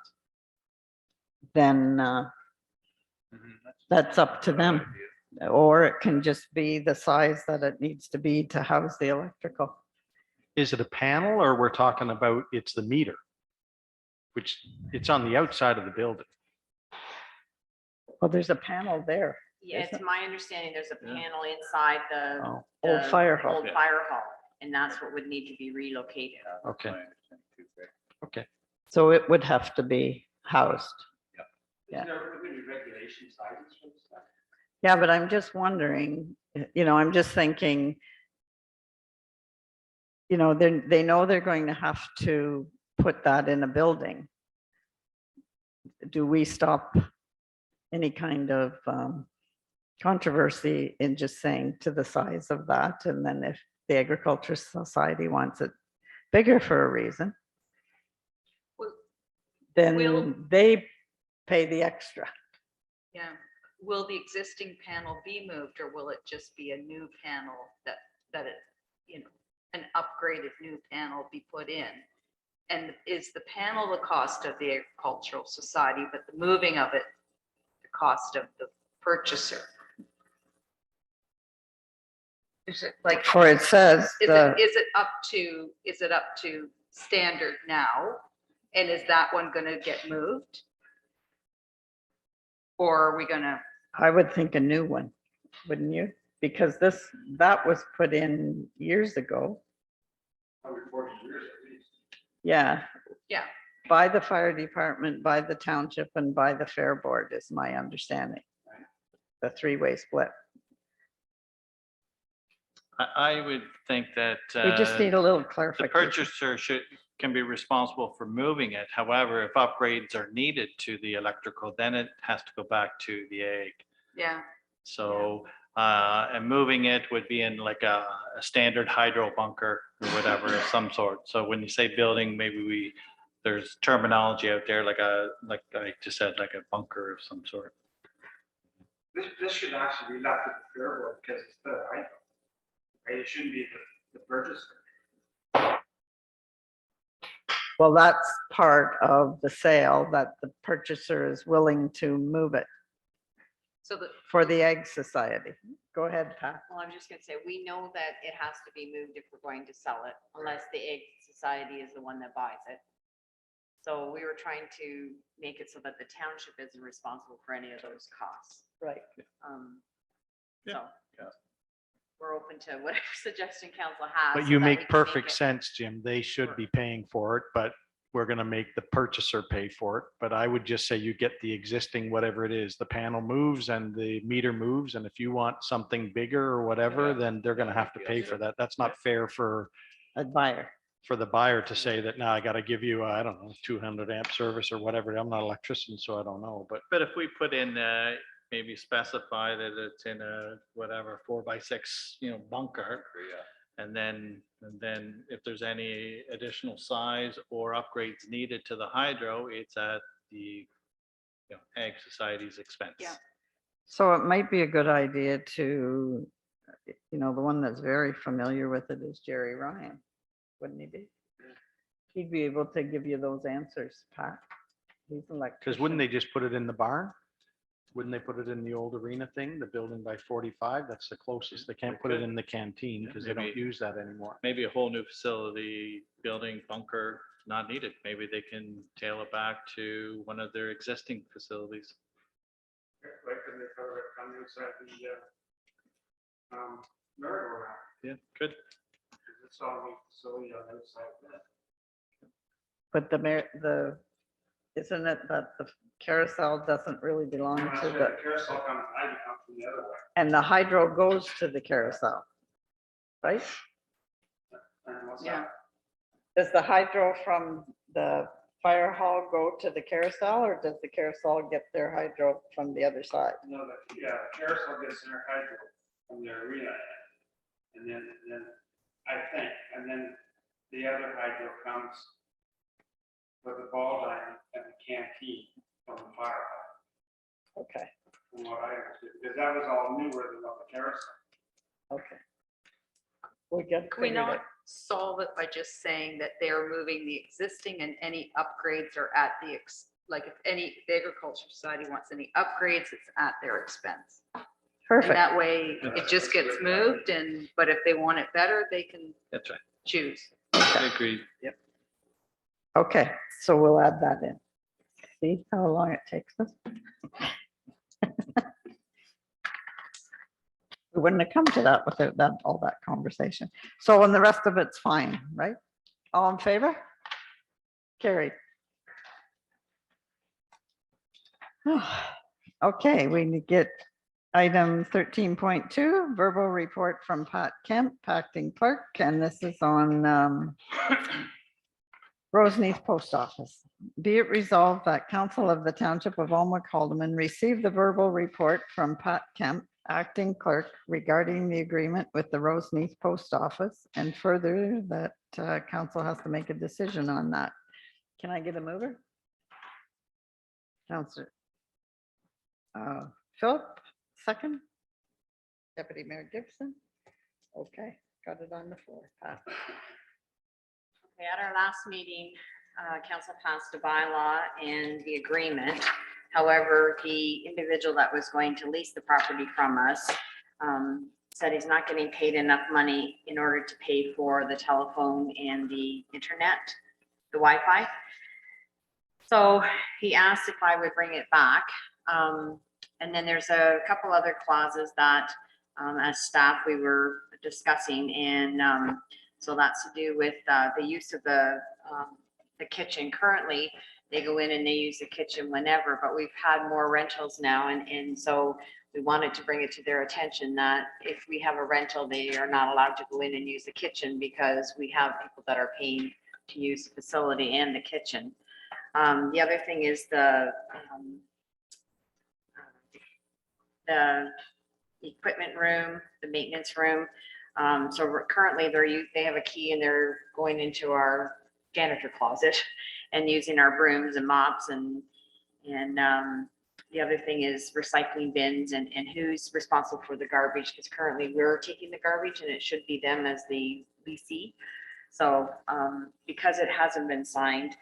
then that's up to them. Or it can just be the size that it needs to be to house the electrical. Is it a panel, or we're talking about it's the meter? Which it's on the outside of the building. Well, there's a panel there. Yeah, it's Isn't- my understanding there's a panel inside the Oh, Old the fire hall. old fire hall, and that's what would need to be relocated. okay. Okay. So it would have to be housed. Yeah. Yeah, but I'm just wondering, I'm just thinking, they know they're going to have to put that in a building. Do we stop any kind of controversy in just saying to the size of that? And then if the Agriculture Society wants it bigger for a reason, Will- then they pay the extra. Yeah. Will the existing panel be moved, or will it just be a new panel that an upgraded new panel be put in? And is the panel the cost of the Agricultural Society, but the moving of it, the cost of the purchaser? Is it like, For it says, is it up to standard now? And is that one gonna get moved? Or are we gonna, I would think a new one, wouldn't you? Because that was put in years ago. Yeah. Yeah. By the fire department, by the township, and by the fair board is my understanding. The three-way split. I would think that. We just need a little The clarification. purchaser can be responsible for moving it. However, if upgrades are needed to the electrical, then it has to go back to the ag. Yeah. So, and moving it would be in like a standard hydro bunker or whatever of some sort. So when you say building, maybe there's terminology out there like like I just said, like a bunker of some sort. This should actually be left at the fair board because it's the hydro. Right? It shouldn't be the purchaser. Well, that's part of the sale, that the purchaser is willing to move it So for the Egg Society. Go ahead, Pat. well, I'm just gonna say, we know that it has to be moved if we're going to sell it, unless the Egg Society is the one that buys it. So we were trying to make it so that the township isn't responsible for any of those costs. Right. So we're open to whatever suggestion council has. But so you that we make can perfect it- sense, Jim. They should be paying for it, but we're gonna make the purchaser pay for it. But I would just say you get the existing, whatever it is, the panel moves and the meter moves. And if you want something bigger or whatever, then they're gonna have to pay for that. That's not fair for A buyer. the buyer to say that, now I gotta give you, I don't know, 200 amp service or whatever. I'm not an electrician, so I don't know, but But if we put in, maybe specify that it's in a whatever 4x6, bunker. And then if there's any additional size or upgrades needed to the hydro, it's at the, Ag Society's expense. Yeah. So it might be a good idea to, the one that's very familiar with it is Jerry Ryan, wouldn't he be? He'd be able to give you those answers, Pat. He's electrician. because wouldn't they just put it in the barn? Wouldn't they put it in the old arena thing, the building by 45? That's the closest. They can't put it in the canteen because they don't maybe. use that anymore. Maybe a whole new facility, building, bunker, not needed. Maybe they can tail it back to one of their existing facilities. Like, and they cover it on the inside the, merry-go-round. Yeah, good. It's all the facility on the inside of that. But isn't it that the carousel doesn't really belong When I to said the, the carousel comes, I come from the other way. and the hydro goes to the carousel, right? And what's Yeah. that? Does the hydro from the fire hall go to the carousel, or does the carousel get their hydro from the other side? No, the carousel gets their hydro from the arena. And then I think, and then the other hydro comes with the ball diamond and the canteen from the fire hall, Okay, from what I understood, because that was all newer than what the carousel. okay. We get. Can we not solve it by just saying that they're moving the existing and any upgrades are at the, like if any agriculture society wants any upgrades, it's at their expense. And Perfect. that way it just gets moved but if they want it better, they can That's right. choose. I agree. Okay, so we'll add that in. See how long it takes us? We wouldn't have come to that without all that conversation. So, and the rest of it's fine, right? All in favor? Carried. Okay, we need to get item 13.2, verbal report from Pat Kemp, acting clerk, and this is on Roseneath Post Office. Be it resolved that Council of the Township of Almac Haldeman receive the verbal report from Pat Kemp, acting clerk, regarding the agreement with the Roseneath Post Office, and further that council has to make a decision on that. Can I get a mover? Councillor Philip, second. Deputy Mayor Gibson. Okay, got it on the floor. Pat. Okay, at our last meeting, council passed a bylaw and the agreement. However, the individual that was going to lease the property from us said he's not getting paid enough money in order to pay for the telephone and the internet, the Wi-Fi. So he asked if I would bring it back. And then there's a couple other clauses that as staff we were discussing, and so that's to do with the use of the kitchen. Currently, they go in and they use the kitchen whenever, but we've had more rentals now, and so we wanted to bring it to their attention that if we have a rental, they are not allowed to go in and use the kitchen because we have people that are paying to use the facility and the kitchen. The other thing is the equipment room, the maintenance room. So currently they have a key and they're going into our janitor closet and using our brooms and mops and the other thing is recycling bins and who's responsible for the garbage, because currently we're taking the garbage and it should be them as the leasee. So because it hasn't been signed,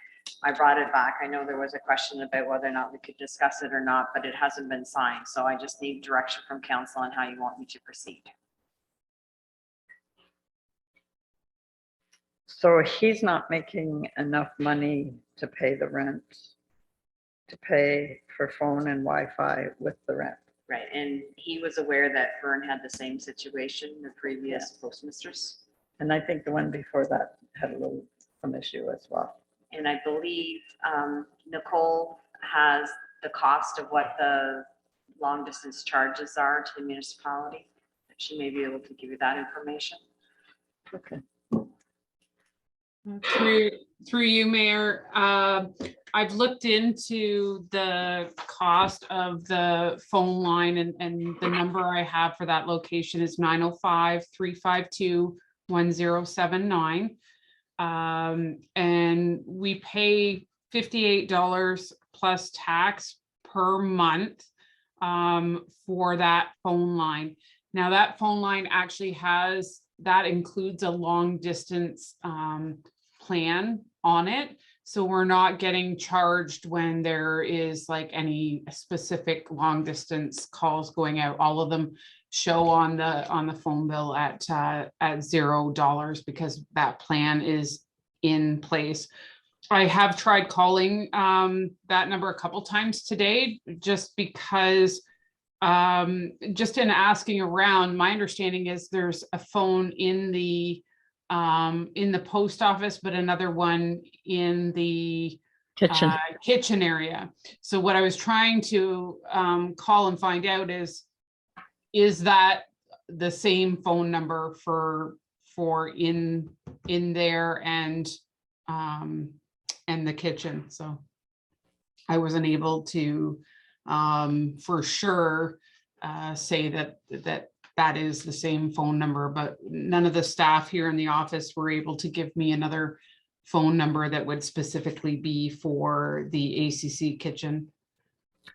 I brought it back. I know there was a question about whether or not we could discuss it or not, but it hasn't been signed. So I just need direction from council on how you want me to proceed. So he's not making enough money to pay the rent, to pay for phone and Wi-Fi with the rent. Right, and he was aware that Fern had the same situation, the previous postmistress. And I think the one before that had some issue as well. And I believe Nicole has the cost of what the long distance charges are to the municipality. She may be able to give you that information. Okay. Through you, Mayor, I've looked into the cost of the phone line and the number I have for that location is 905-352-1079. And we pay $58 plus tax per month for that phone line. Now that phone line actually that includes a long distance plan on it. So we're not getting charged when there is like any specific long distance calls going out. All of them show on the phone bill at $0 because that plan is in place. I have tried calling that number a couple times today just because just in asking around, my understanding is there's a phone in the post office, but another one in the kitchen area. So what I was trying to call and find out is that the same phone number for in there and the kitchen. So I wasn't able to for sure say that is the same phone number, but none of the staff here in the office were able to give me another phone number that would specifically be for the ACC kitchen.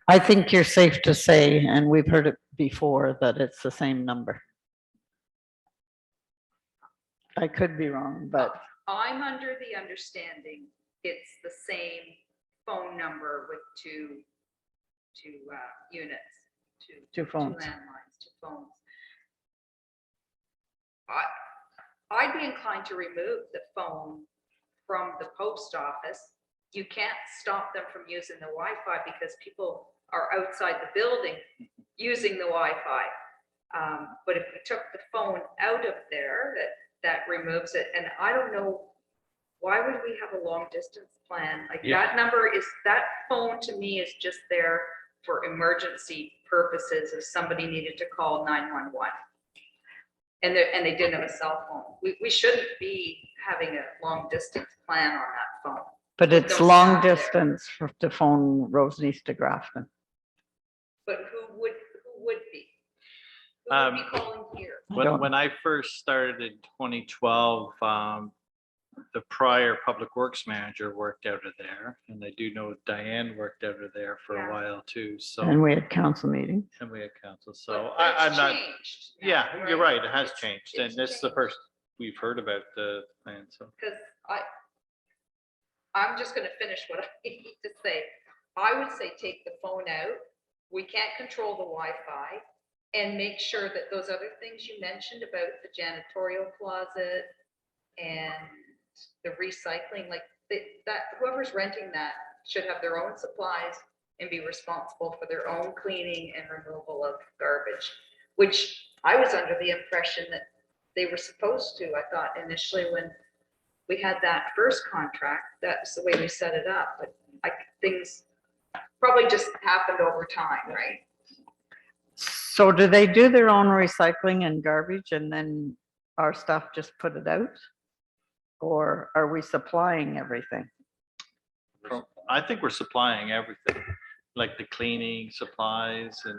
I think you're safe to say, and we've heard it before, that it's the same number. I could be wrong, but I'm under the understanding it's the same phone number with two units, two phones. two landlines, two phones. I'd be inclined to remove the phone from the post office. You can't stop them from using the Wi-Fi because people are outside the building using the Wi-Fi. But if we took the phone out of there, that removes it. And I don't know, why would we have a long distance plan? Like that number that phone to me is just there for emergency purposes if somebody needed to call 911. And they didn't have a cell phone. We shouldn't be having a long distance plan on that phone. But With it's no long staff there. distance to phone Roseneath to Grafton. But who would be? Who would be calling here? When I first started in 2012, the prior public works manager worked out of there, and I do know Diane worked out of there for a while too. So And we had council meetings. and we had council. But So it's I'm not. changed now, Yeah, you're right. It has It's- changed, it's and it's the changed. first we've heard about the plan. So Because I'm just gonna finish what I need to say. I would say take the phone out. We can't control the Wi-Fi. And make sure that those other things you mentioned about the janitorial closet and the recycling, like that whoever's renting that should have their own supplies and be responsible for their own cleaning and removal of garbage, which I was under the impression that they were supposed to. I thought initially when we had that first contract, that's the way we set it up, but things probably just happened over time, right? So do they do their own recycling and garbage and then our staff just put it out? Or are we supplying everything? I think we're supplying everything, like the cleaning supplies, and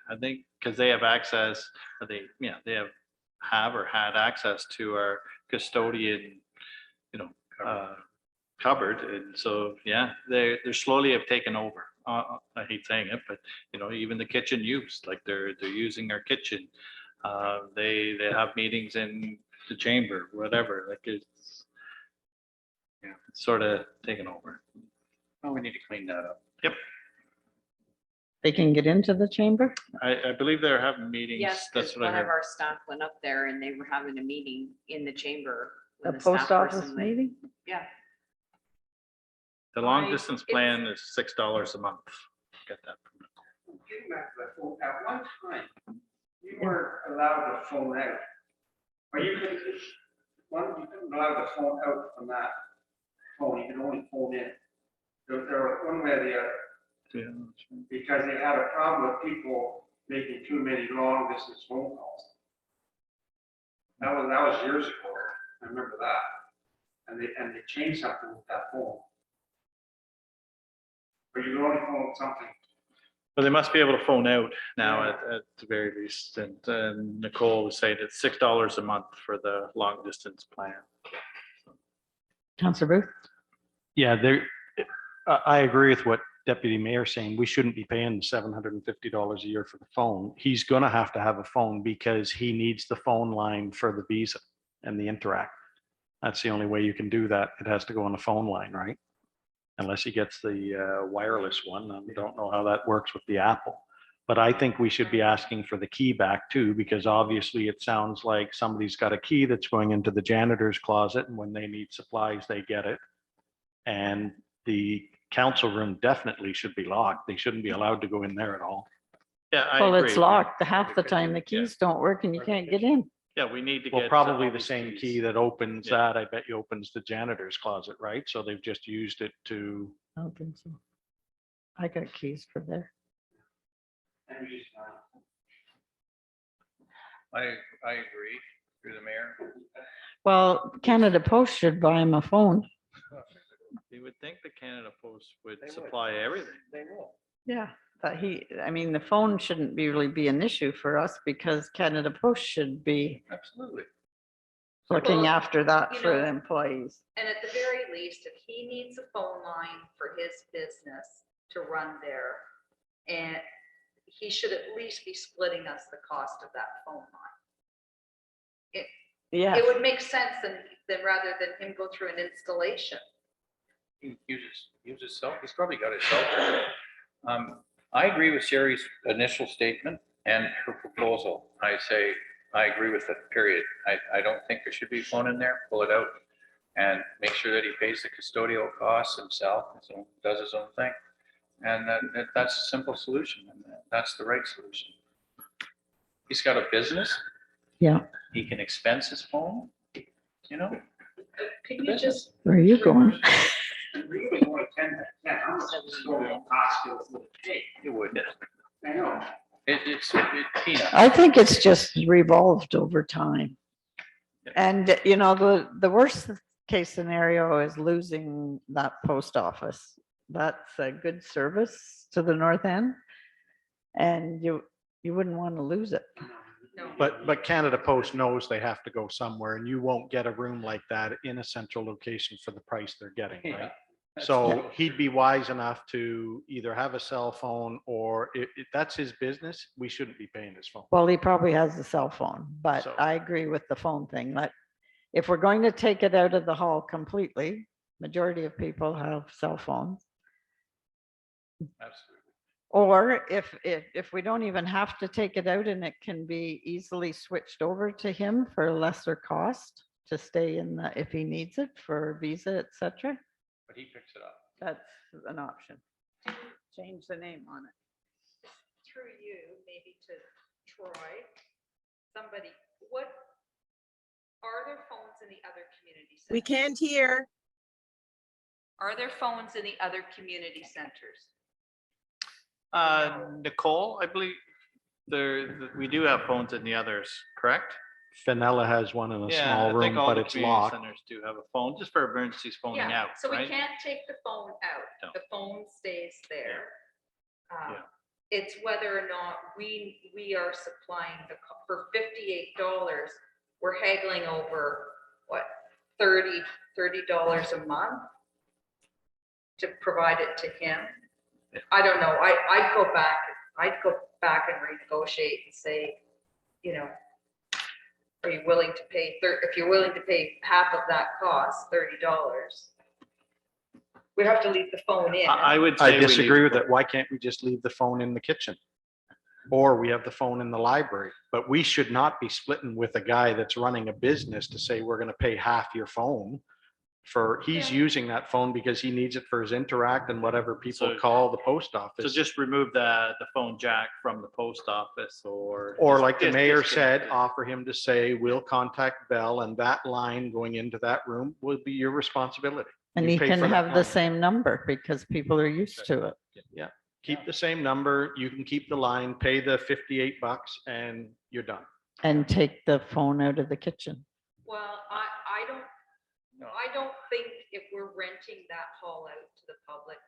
I think because they have access, they have or had access to our custodian, cupboard, and so, yeah, they're slowly have taken over. I hate saying it, but even the kitchen use, like they're using our kitchen. They have meetings in the chamber, whatever, like it's sort of taken over. Oh, we need to clean that up. Yep, They can get into the chamber? I believe they're having meetings. Yes, That's because what I one of heard. our staff went up there and they were having a meeting in the chamber. A when the staff post office person went. meeting? Yeah. The long distance plan is $6 a month. Get that. Getting back to the phone, at one time, you weren't allowed to phone out. Or you couldn't, you couldn't allow the phone out from that phone, you could only phone in. There was one way or the other, Yeah. because they had a problem with people making too many long distance phone calls. That was years ago, I remember that. And they changed something with that phone. But you could only phone something. But they must be able to phone out now at the very least. And Nicole was saying it's $6 a month for the long distance plan. Councillor Booth? Yeah, I agree with what Deputy Mayor's saying. We shouldn't be paying $750 a year for the phone. He's gonna have to have a phone because he needs the phone line for the Visa and the Interact. That's the only way you can do that. It has to go on the phone line, right? Unless he gets the wireless one. I don't know how that works with the Apple. But I think we should be asking for the key back too, because obviously it sounds like somebody's got a key that's going into the janitor's closet, and when they need supplies, they get it. And the council room definitely should be locked. They shouldn't be allowed to go in there at all. Yeah, I Well, agree. it's locked. Half the time the Yeah. keys don't work and you can't get in. Yeah, we need to get. Well, probably all the these same keys. key that opens Yeah. that, I bet you opens the janitor's closet, right? So they've just used it to, I don't think so. I got keys for there. And you just, I agree through the mayor. Well, Canada Post should buy him a phone. You would think the Canada Post would supply everything. They will. Yeah. But the phone shouldn't really be an issue for us because Canada Post should be Absolutely. looking Well, after that you for know- the employees. And at the very least, if he needs a phone line for his business to run there, and he should at least be splitting us the cost of that phone line. Yeah. It would make sense than rather than him go through an installation. He uses cell, he's probably got his cell phone. I agree with Sherry's initial statement and her proposal. I say, I agree with it, period. I don't think there should be a phone in there, pull it out and make sure that he pays the custodial costs himself, so does his own thing. And that's a simple solution, and that's the right solution. He's got a business, Yeah. he can expense his phone, Can you just, Where are you going? and really only 10, how much is the total cost of the pay? it would. I know. It's peanuts. I think it's just revolved over time. And, the worst case scenario is losing that post office. That's a good service to the north end. And you wouldn't want to lose it. no. but Canada Post knows they have to go somewhere, and you won't get a room like that in a central location for the price they're getting, Yeah. right? So he'd be wise enough to either have a cell phone, or if that's his business, we shouldn't be paying his phone. Well, he probably has a cell phone, but So- I agree with the phone thing. If we're going to take it out of the hall completely, majority of people have cell phones. Absolutely. Or if we don't even have to take it out and it can be easily switched over to him for a lesser cost to stay if he needs it for Visa, et cetera, But he picks it up. that's an option. Change the name on it. Through you, maybe to Troy, somebody, what, are there phones in the other community centers? We can't hear. Are there phones in the other community centers? Nicole, I believe, we do have phones in the others, correct? Fenella has one in a Yeah, small I room, think all but the it's community locked. centers do have a phone, just for emergencies phoning Yeah, out, so we right? can't take the phone out. No. The phone stays there. Yeah. It's whether or not we are supplying for $58, we're haggling over, what, $30 a month to provide it to him. I don't know. I'd go back and renegotiate and say, you know, are you willing to pay, if you're willing to pay half of that cost, $30, we have to leave the phone in. I would say I we leave disagree with the- it. Why can't we just leave the phone in the kitchen? Or we have the phone in the library, but we should not be splitting with a guy that's running a business to say, we're gonna pay half your phone. He's Yeah. using that phone because he needs it for his interact and whatever people So- call the post So office. just remove the phone jack from the post office or. Or just- like the just mayor disconnect said, it. offer him to say, we'll contact Bell and that line going into that room will be your responsibility. And You he pay can for that have the line. same number because people are used to it. Keep the same number, you can keep the line, pay the $58 and you're done. And take the phone out of the kitchen. Well, I don't think if we're renting that hall out to the public,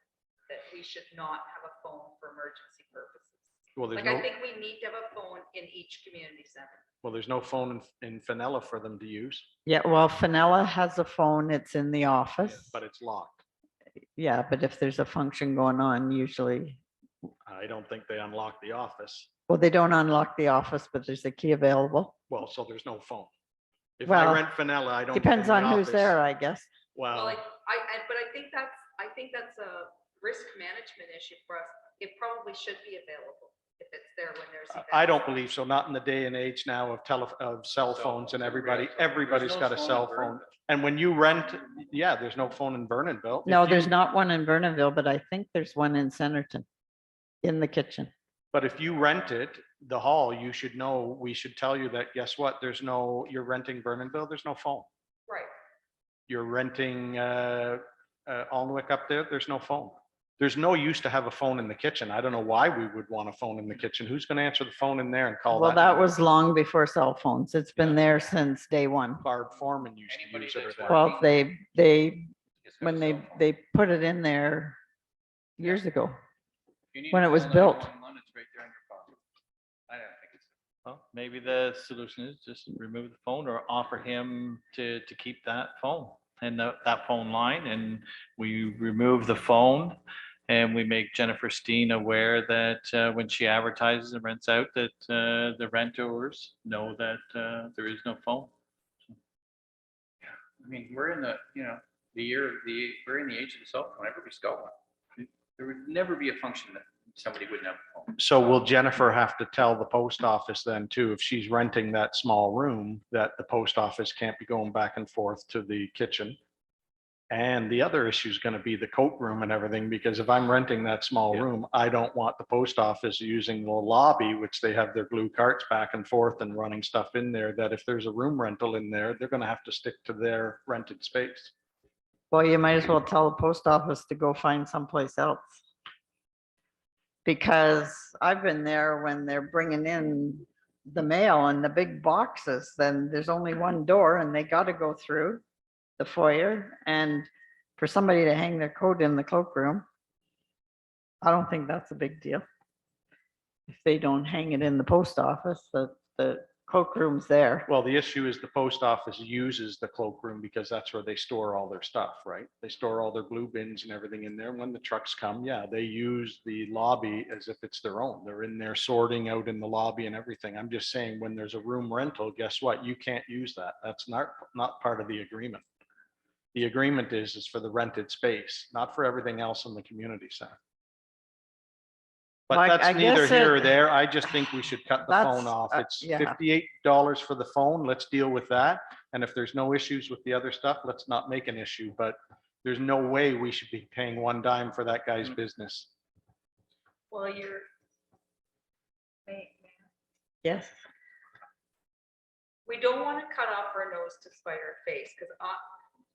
that we should not have a phone for emergency purposes. Well, there's Like, I no, think we need to have a phone in each community center. well, there's no phone in Fenella for them to use, Yeah, well, Fenella has a phone. It's in the office. but it's locked. Yeah, but if there's a function going on, usually, I don't think they unlock the office. well, they don't unlock the office, but there's a key available. Well, so there's no phone. If I Well, rent Fenella, I don't. Depends go in on the who's office. there, I guess. Well, Well, but I think that's a risk management issue for us. It probably should be available if it's there when there's. I don't events. believe so. Not in the day and age now of cell phones and everybody's got a cell phone. And when you rent, yeah, there's no phone in Vernonville. No, If there's you- not one in Vernonville, but I think there's one in Centerton in the kitchen. But if you rent it, the hall, you should know, we should tell you that, guess what? You're renting Vernonville, there's no phone. Right. You're renting Alnwick up there, there's no phone. There's no use to have a phone in the kitchen. I don't know why we would want a phone in the kitchen. Who's going to answer the phone in there and call that? Well, that number? was long before cell phones. It's been there since day one. Barb Foreman used to Anybody use it. or that's that. Well, they, It's got when a they, cell phone. they put it in there years ago. If you need when to it was call built. 911, it's right there in your pocket. I don't think it's. Well, maybe the solution is just remove the phone or offer him to keep that phone and that phone line, and we remove the phone. And we make Jennifer Steen aware that when she advertises and rents out, that the renters know that there is no phone. I mean, we're in the, you know, we're in the age of the cell phone. Everybody's got one. There would never be a function that somebody wouldn't have a phone. So will Jennifer have to tell the post office then too, if she's renting that small room, that the post office can't be going back and forth to the kitchen? And the other issue is going to be the coat room and everything, because if I'm renting that small room, I don't want the post office using the lobby, which they have their blue carts back and forth and running stuff in there, that if there's a room rental in there, they're going to have to stick to their rented space. Well, you might as well tell the post office to go find someplace else. Because I've been there when they're bringing in the mail and the big boxes, then there's only one door and they got to go through the foyer, and for somebody to hang their coat in the cloakroom, I don't think that's a big deal. If they don't hang it in the post office, the cloakroom's there. Well, the issue is the post office uses the cloakroom because that's where they store all their stuff, right? They store all their blue bins and everything in there. When the trucks come, yeah, they use the lobby as if it's their own. They're in there sorting out in the lobby and everything. I'm just saying, when there's a room rental, guess what? You can't use that. That's not part of the agreement. The agreement is for the rented space, not for everything else in the community center. But Like, that's I neither guess here or it- there. I just think we should cut the phone That's, off. It's yeah. $58 for the phone. Let's deal with that. And if there's no issues with the other stuff, let's not make an issue. But there's no way we should be paying one dime for that guy's business. Well, Yes. we don't want to cut off our nose to spite our face, because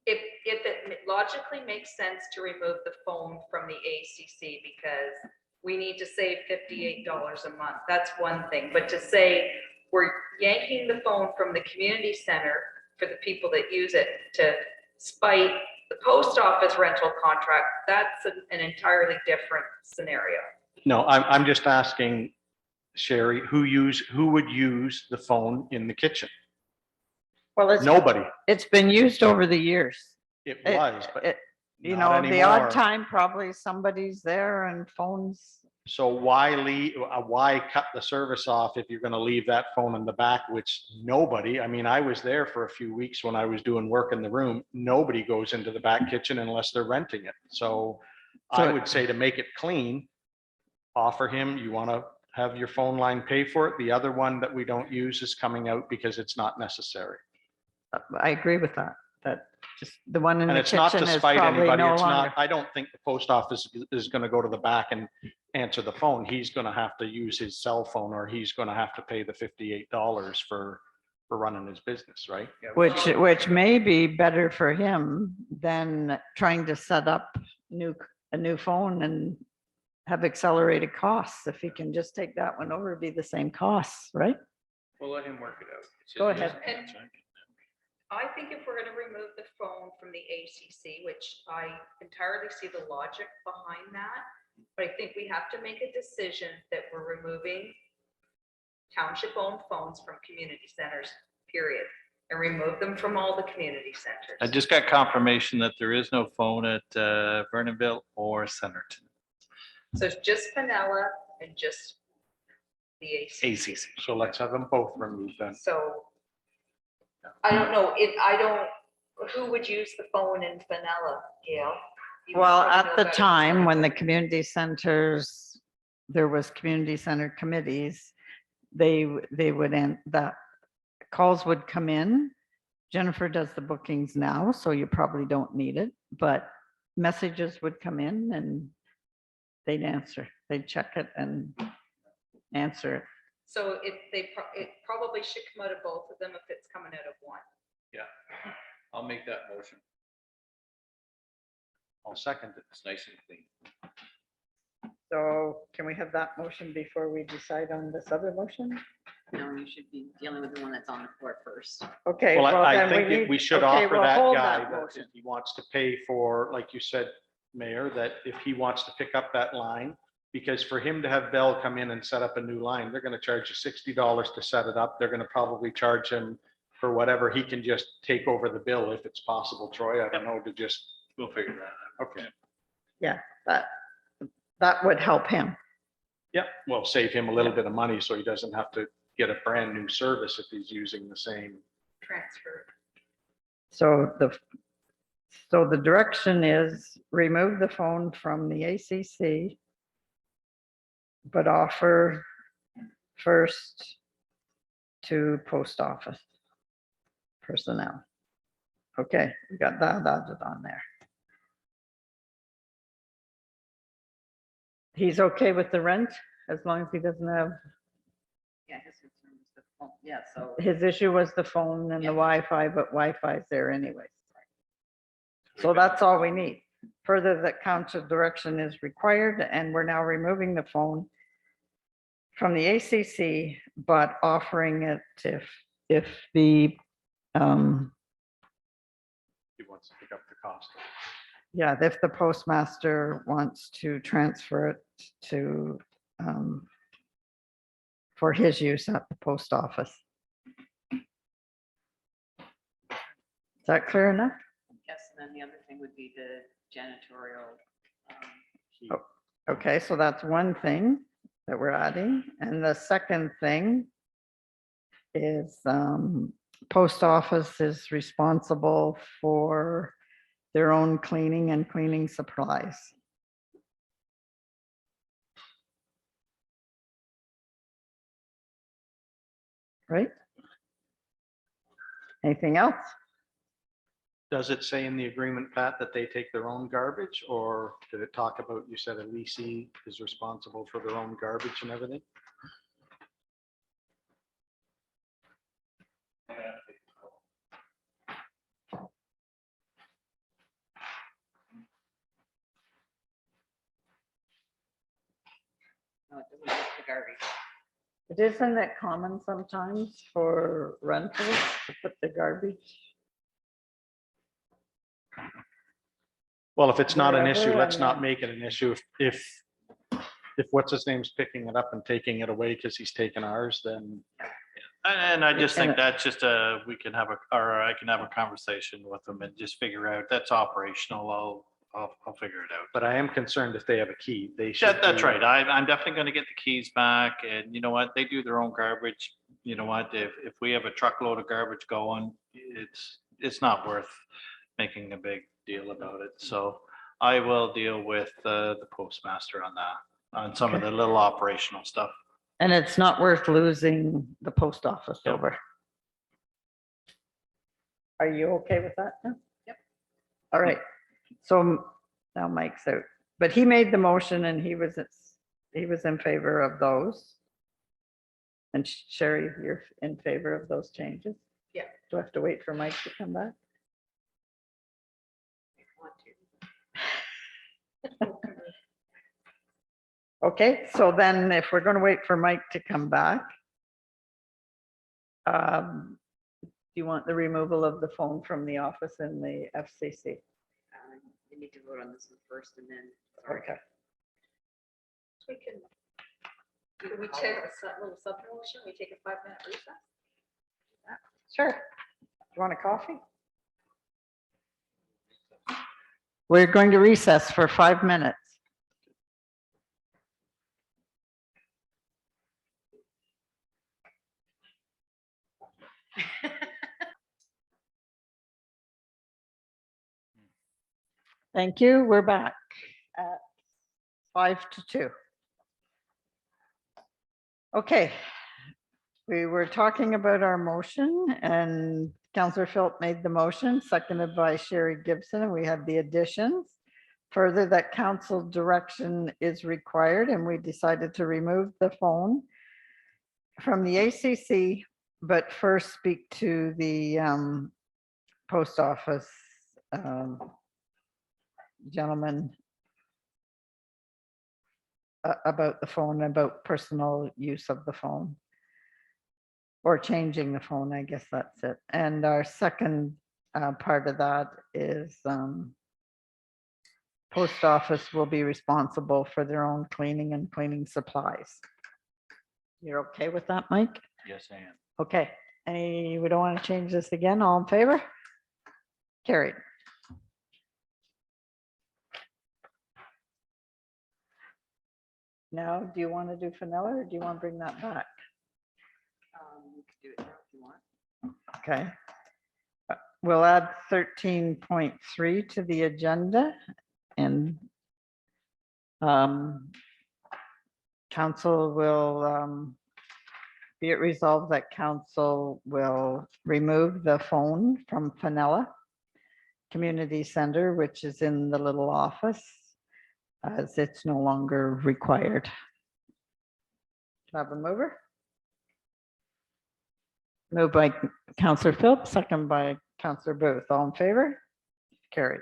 if it logically makes sense to remove the phone from the ACC, because we need to save $58 a month. That's one thing. But to say we're yanking the phone from the community center for the people that use it to spite the post office rental contract, that's an entirely different scenario. No, I'm just asking Sherry, who would use the phone in the kitchen? Well, Nobody. it's been used over the years. It It- was, but it- You not know, the odd anymore. time, probably somebody's there and phones. So why cut the service off if you're gonna leave that phone in the back, which nobody, I mean, I was there for a few weeks when I was doing work in the room. Nobody goes into the back kitchen unless they're renting it. So I So- would say to make it clean, offer him, you wanna have your phone line pay for it. The other one that we don't use is coming out because it's not necessary. I agree with that, just the one in And the it's not kitchen to is spite probably anybody. no It's longer. not, I don't think the post office is gonna go to the back and answer the phone. He's gonna have to use his cell phone, or he's gonna have to pay the $58 for running his business, right? Which may be better for him than trying to set up a new phone and have accelerated costs. If he can just take that one over, it'd be the same costs, right? We'll let him work it out. It's his Go ahead. business, right? I think if we're gonna remove the phone from the ACC, which I entirely see the logic behind that, but I think we have to make a decision that we're removing township-owned phones from community centers, period, and remove them from all the community centers. I just got confirmation that there is no phone at Vernonville or Centerton. So it's just Vanilla and just the ACC. ACC. So let's have them both removed then. So I don't know, who would use the phone in Vanilla, Gail? You Well, probably know at the better. time when the community centers, there was community center committees, they would end, that calls would come in. Jennifer does the bookings now, so you probably don't need it, but messages would come in and they'd answer, they'd check it and answer it. So it probably should come out of both of them if it's coming out of one. Yeah, I'll make that motion. I'll second it. It's nice and clean. So can we have that motion before we decide on this other motion? No, you should be dealing with the one that's on the floor first. Okay. Well, I then think need- we should okay, offer we'll that hold guy that that motion. if he wants to pay for, like you said, Mayor, that if he wants to pick up that line, because for him to have Bell come in and set up a new line, they're gonna charge you $60 to set it up. They're gonna probably charge him for whatever. He can just take over the bill if it's possible, Troy. I don't know, to just, We'll figure that out. okay. That would help him. Yeah, well, save him a little bit of money so he doesn't have to get a brand new service if he's using the same. Transfer. So the direction is remove the phone from the ACC, but offer first to post office personnel. Okay, we got that added on there. He's okay with the rent as long as he doesn't have, Yeah, his concern was the phone. Yeah, so his issue was the phone and the Yeah. Wi-Fi, but Wi-Fi's there anyways. So that's all we need. Further, that council direction is required, and we're now removing the phone from the ACC, but offering it if the, He wants to pick up the cost. yeah, if the postmaster wants to transfer it to, for his use at the post office. Is that clear enough? yes, and then the other thing would be the janitorial. Okay, so that's one thing that we're adding. And the second thing is post office is responsible for their own cleaning and cleaning supplies. Right? Anything else? Does it say in the agreement, Pat, that they take their own garbage, or did it talk about, you said a leasing is responsible for their own garbage and everything? garbage. But isn't it common sometimes for rentals to put the garbage? Well, if it's not an issue, Wherever, let's and not then- make it an issue. If what's his name's picking it up and taking it away because he's taken ours, then And I just And think that's just we can have or I can have a conversation with them and just figure out, that's operational. I'll figure it out. but I am concerned if they have a key, they should. That's be- right. I'm definitely going to get the keys back, and you know what? They do their own garbage. You know what? If we have a truckload of garbage going, it's not worth making a big deal about it. So I will deal with the postmaster on that, on some of the little operational stuff. And it's not worth losing the post office Yep. over. Are you okay with that? Tim? Yep. All right, so now Mike's out, but he made the motion and he was in favor of those. And Sherry, you're in favor of those changes? Yeah. Do I have to wait for Mike to come back? Okay, so then if we're gonna wait for Mike to come back, do you want the removal of the phone from the office in the FCC? You need to vote on this one first and then. Okay. We can we take a little sub-motion? We take a 5-minute recess? Sure. You want a coffee? We're going to recess for 5 minutes. Thank you. We're back at 5 to 2. Okay. We were talking about our motion and Councillor Philp made the motion, seconded by Sherry Gibson, and we had the additions. Further, that council direction is required and we decided to remove the phone from the ACC, but first speak to the post office gentleman about the phone, about personal use of the phone. Or changing the phone, I guess that's it. And our second part of that is post office will be responsible for their own cleaning and cleaning supplies. You're okay with that, Mike? Yes, I am. Okay, we don't want to change this again. All in favor? Carried. Now, do you want to do Fenella or do you want to bring that back? You can do it now if you want. Okay. We'll add 13.3 to the agenda and council will be it resolved that council will remove the phone from Fenella Community Center, which is in the little office, as it's no longer required. Have a mover? Moved by Councillor Phillips, second by Councillor Booth. All in favor? Carried.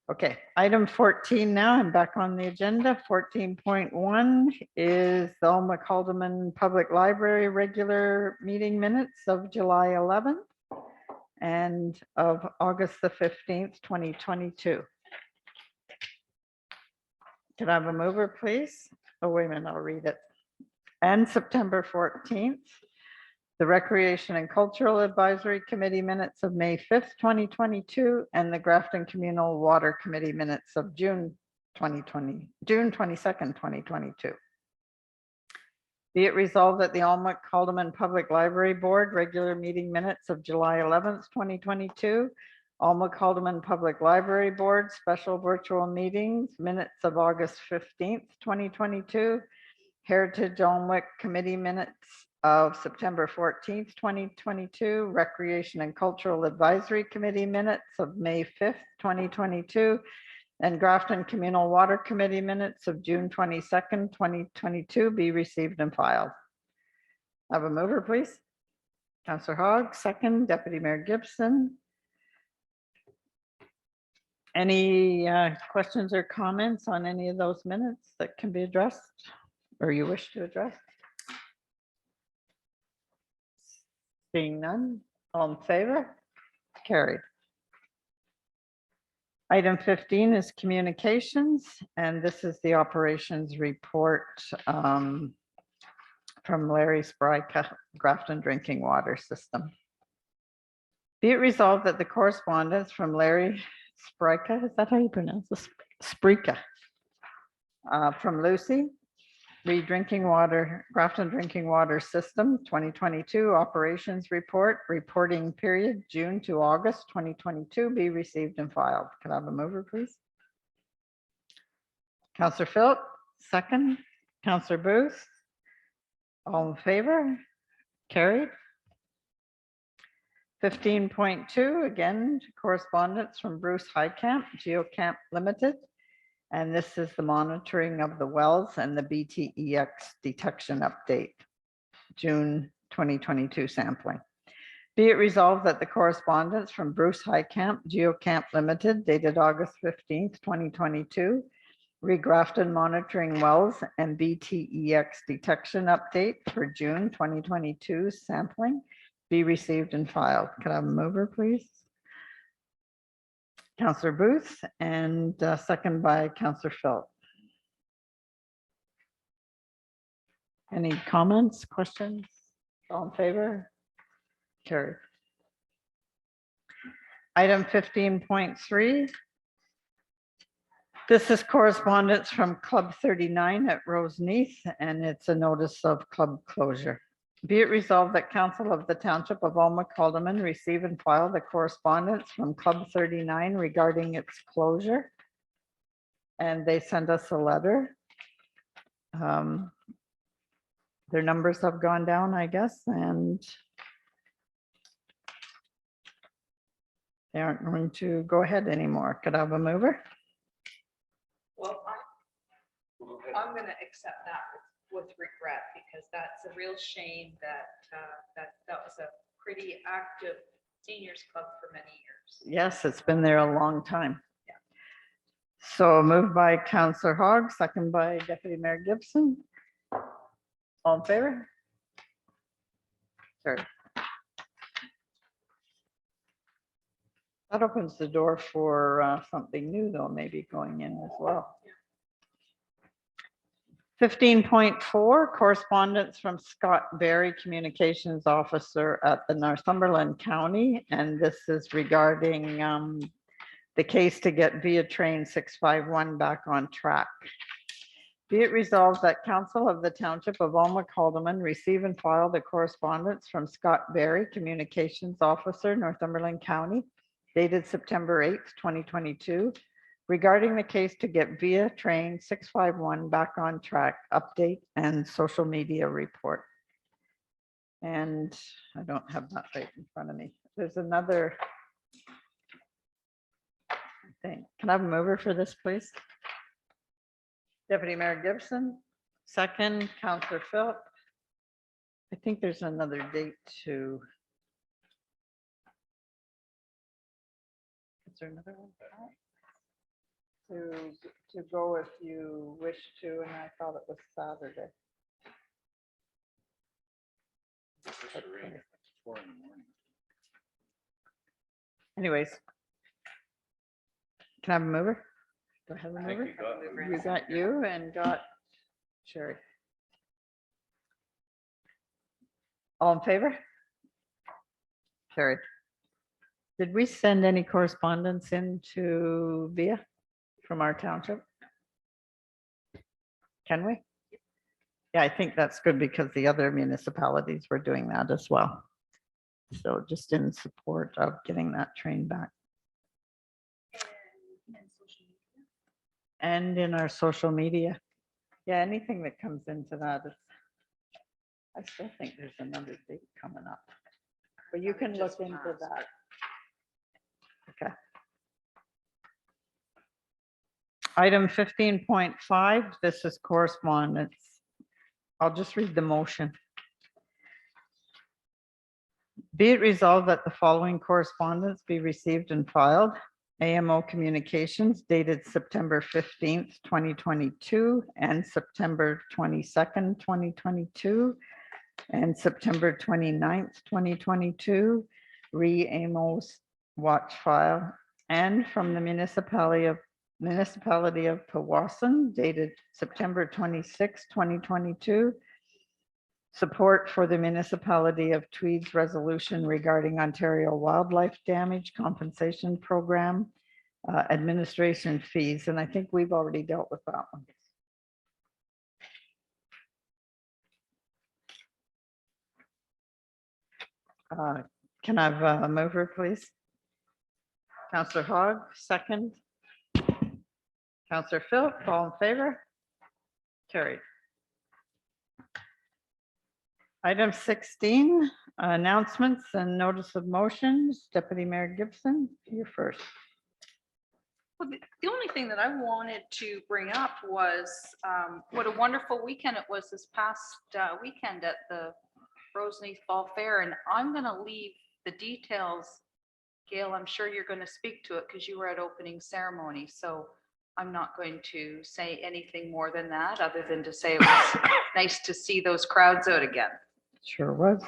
Okay, item 14 now, I'm back on the agenda. 14.1 is the Alma Calderman Public Library regular meeting minutes of July 11th and of August the 15th, 2022. Can I have a mover, please? Oh, wait a minute, I'll read it. And September 14th, the Recreation and Cultural Advisory Committee minutes of May 5th, 2022, and the Grafton Communal Water Committee minutes of June 22nd, 2022. Be it resolved that the Alma Calderman Public Library Board regular meeting minutes of July 11th, 2022, Alma Calderman Public Library Board special virtual meetings minutes of August 15th, 2022, Heritage Alnwick Committee minutes of September 14th, 2022, Recreation and Cultural Advisory Committee minutes of May 5th, 2022, and Grafton Communal Water Committee minutes of June 22nd, 2022 be received and filed. Have a mover, please. Councillor Hogg, second. Deputy Mayor Gibson. Any questions or comments on any of those minutes that can be addressed or you wish to address? Seeing none, all in favor? Carried. Item 15 is communications, and this is the operations report from Larry Spryka, Grafton Drinking Water System. Be it resolved that the correspondence from Larry Spryka, is that how you pronounce this? Spryka, from Lucy, Grafton Drinking Water System 2022 operations report, reporting period June to August 2022 be received and filed. Can I have a mover, please? Councillor Philp, second. Councillor Booth. All in favor? Carried. 15.2, again, correspondence from Bruce Highcamp, Geocamp Limited. And this is the monitoring of the wells and the BTEX detection update, June 2022 sampling. Be it resolved that the correspondence from Bruce Highcamp, Geocamp Limited, dated August 15th, 2022, re-Grafton monitoring wells and BTEX detection update for June 2022 sampling be received and filed. Could I have a mover, please? Councillor Booth, and second by Councillor Philp. Any comments, questions? All in favor? Carried. Item 15.3. This is correspondence from Club 39 at Roseneath, and it's a notice of club closure. Be it resolved that Council of the Township of Almac Alderman receive and file the correspondence from Club 39 regarding its closure. And they send us a letter. Their numbers have gone down, I guess, and they aren't going to go ahead anymore. Could I have a mover? Well, I'm going to accept that with regret, because that's a real shame that that was a pretty active seniors club for many years. Yes, it's been there a long time. So moved by Councillor Hogg, second by Deputy Mayor Gibson. All in favor? Sure. That opens the door for something new, though, maybe going in as well. 15.4, correspondence from Scott Berry, Communications Officer at the Northumberland County, and this is regarding the case to get Via Train 651 back on track. Be it resolved that Council of the Township of Almac Alderman receive and file the correspondence from Scott Berry, Communications Officer, Northumberland County, dated September 8th, 2022, regarding the case to get Via Train 651 back on track, update and social media report. And I don't have that right in front of me. There's another thing. Can I have a mover for this, please? Deputy Mayor Gibson, second, Councillor Philp. I think there's another date too. Is there another one? To go if you wish to, and I thought it was Saturday. Anyways. Can I have a mover? Do I have a mover? You got you and got Sherry. All in favor? Carried. Did we send any correspondence into Via from our township? Can we? Yeah, I think that's good because the other municipalities were doing that as well. So just in support of getting that train back. And in our social media. Yeah, anything that comes into that is, I still think there's another date coming up. But you can look into that. Okay. Item 15.5, this is correspondence. I'll just read the motion. Be it resolved that the following correspondence be received and filed. AMO Communications dated September 15th, 2022, and September 22nd, 2022, and September 29th, 2022, re-AMO's watch file, and from the municipality of Powassan dated September 26, 2022, support for the municipality of Tweed's resolution regarding Ontario wildlife damage compensation program, administration fees, and I think we've already dealt with that one. Can I have a mover, please? Councillor Hogg, second. Councillor Philp, all in favor? Carried. Item 16, announcements and notice of motions. Deputy Mayor Gibson, you're first. Well, the only thing that I wanted to bring up was what a wonderful weekend it was this past weekend at the Roseneath Fall Fair. And I'm going to leave the details. Gail, I'm sure you're going to speak to it because you were at opening ceremony. So I'm not going to say anything more than that, other than to say it was nice to see those crowds out again. Sure was.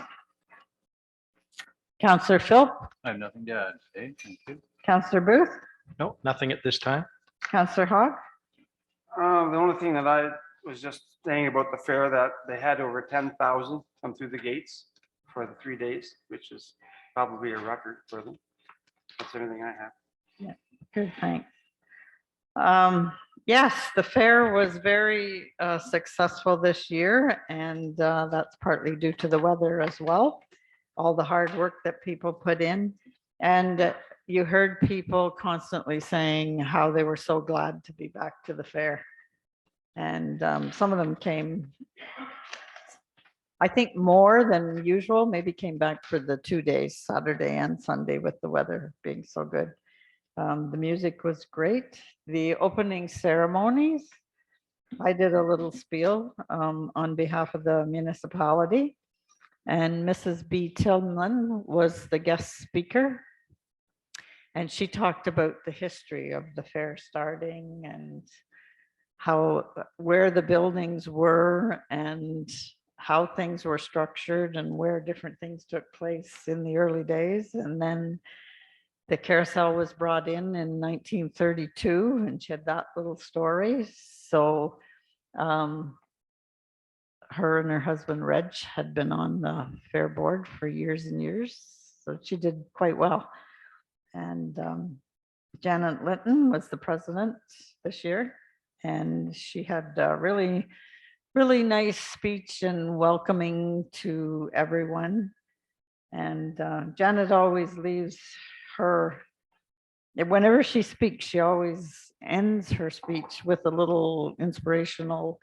Councillor Philp, I have nothing to add. Okay, thank you. Councillor Booth, No, nothing at this time. Councillor Hogg. The only thing that I was just saying about the fair, that they had over 10,000 come through the gates for the 3 days, which is probably a record for them. That's everything I have. Good, thanks. Yes, the fair was very successful this year, and that's partly due to the weather as well. All the hard work that people put in. And you heard people constantly saying how they were so glad to be back to the fair. And some of them came, I think more than usual, maybe came back for the 2 days, Saturday and Sunday, with the weather being so good. The music was great. The opening ceremonies, I did a little spiel on behalf of the municipality, and Mrs. B. Tillman was the guest speaker. And she talked about the history of the fair starting and where the buildings were and how things were structured and where different things took place in the early days. And then the carousel was brought in 1932, and she had that little story. So her and her husband Reg had been on the fair board for years and years, so she did quite well. And Janet Litton was the president this year, and she had a really, really nice speech and welcoming to everyone. And Janet always leaves whenever she speaks, she always ends her speech with a little inspirational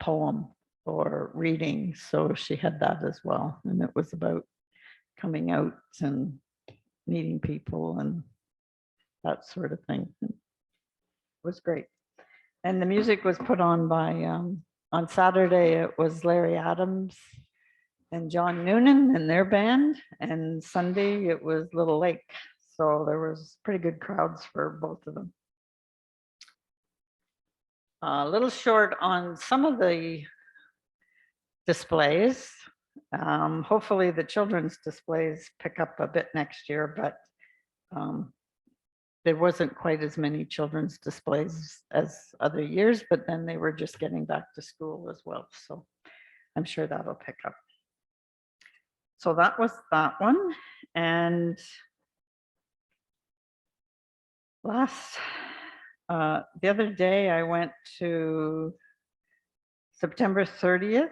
poem or reading. So she had that as well. And it was about coming out and meeting people and that sort of thing. It was great. And the music was put on by, on Saturday, it was Larry Adams and John Noonan and their band. And Sunday it was Little Lake. So there was pretty good crowds for both of them. A little short on some of the displays. Hopefully the children's displays pick up a bit next year, but there wasn't quite as many children's displays as other years, but then they were just getting back to school as well. So I'm sure that'll pick up. So that was that one. And the other day I went to September 30th.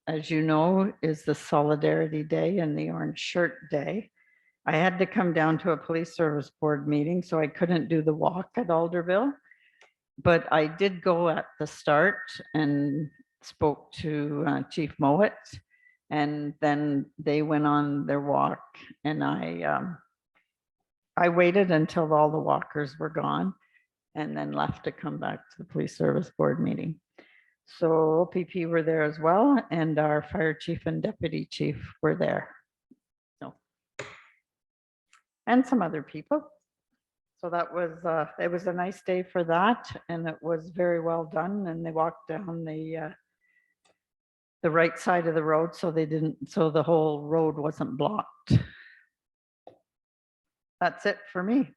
As you know, is the Solidarity Day and the Orange Shirt Day. I had to come down to a police service board meeting, so I couldn't do the walk at Alderville. But I did go at the start and spoke to Chief Mowat, and then they went on their walk, and I waited until all the walkers were gone and then left to come back to the police service board meeting. So OPP were there as well, and our fire chief and deputy chief were there. So and some other people. So that was, it was a nice day for that, and it was very well done, and they walked down the right side of the road, so they didn't, so the whole road wasn't blocked. That's it for me.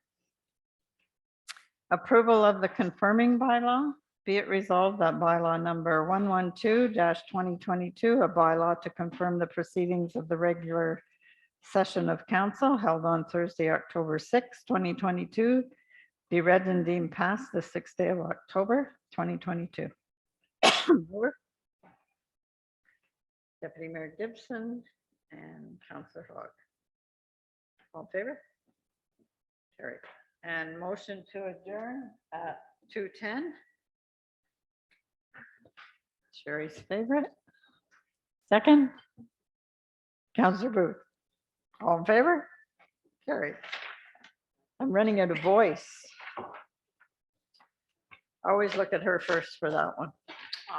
Approval of the confirming bylaw. Be it resolved that bylaw number 112-2022, a bylaw to confirm the proceedings of the regular session of council held on Thursday, October 6, 2022, be read and deemed passed the 6th day of October, 2022. Mover. Deputy Mayor Gibson and Councillor Hogg. All in favor? Carried. And motion to adjourn at 2:10. Sherry's favorite. Second. Councillor Booth. All in favor? Carried. I'm running out of voice. Always look at her first for that one.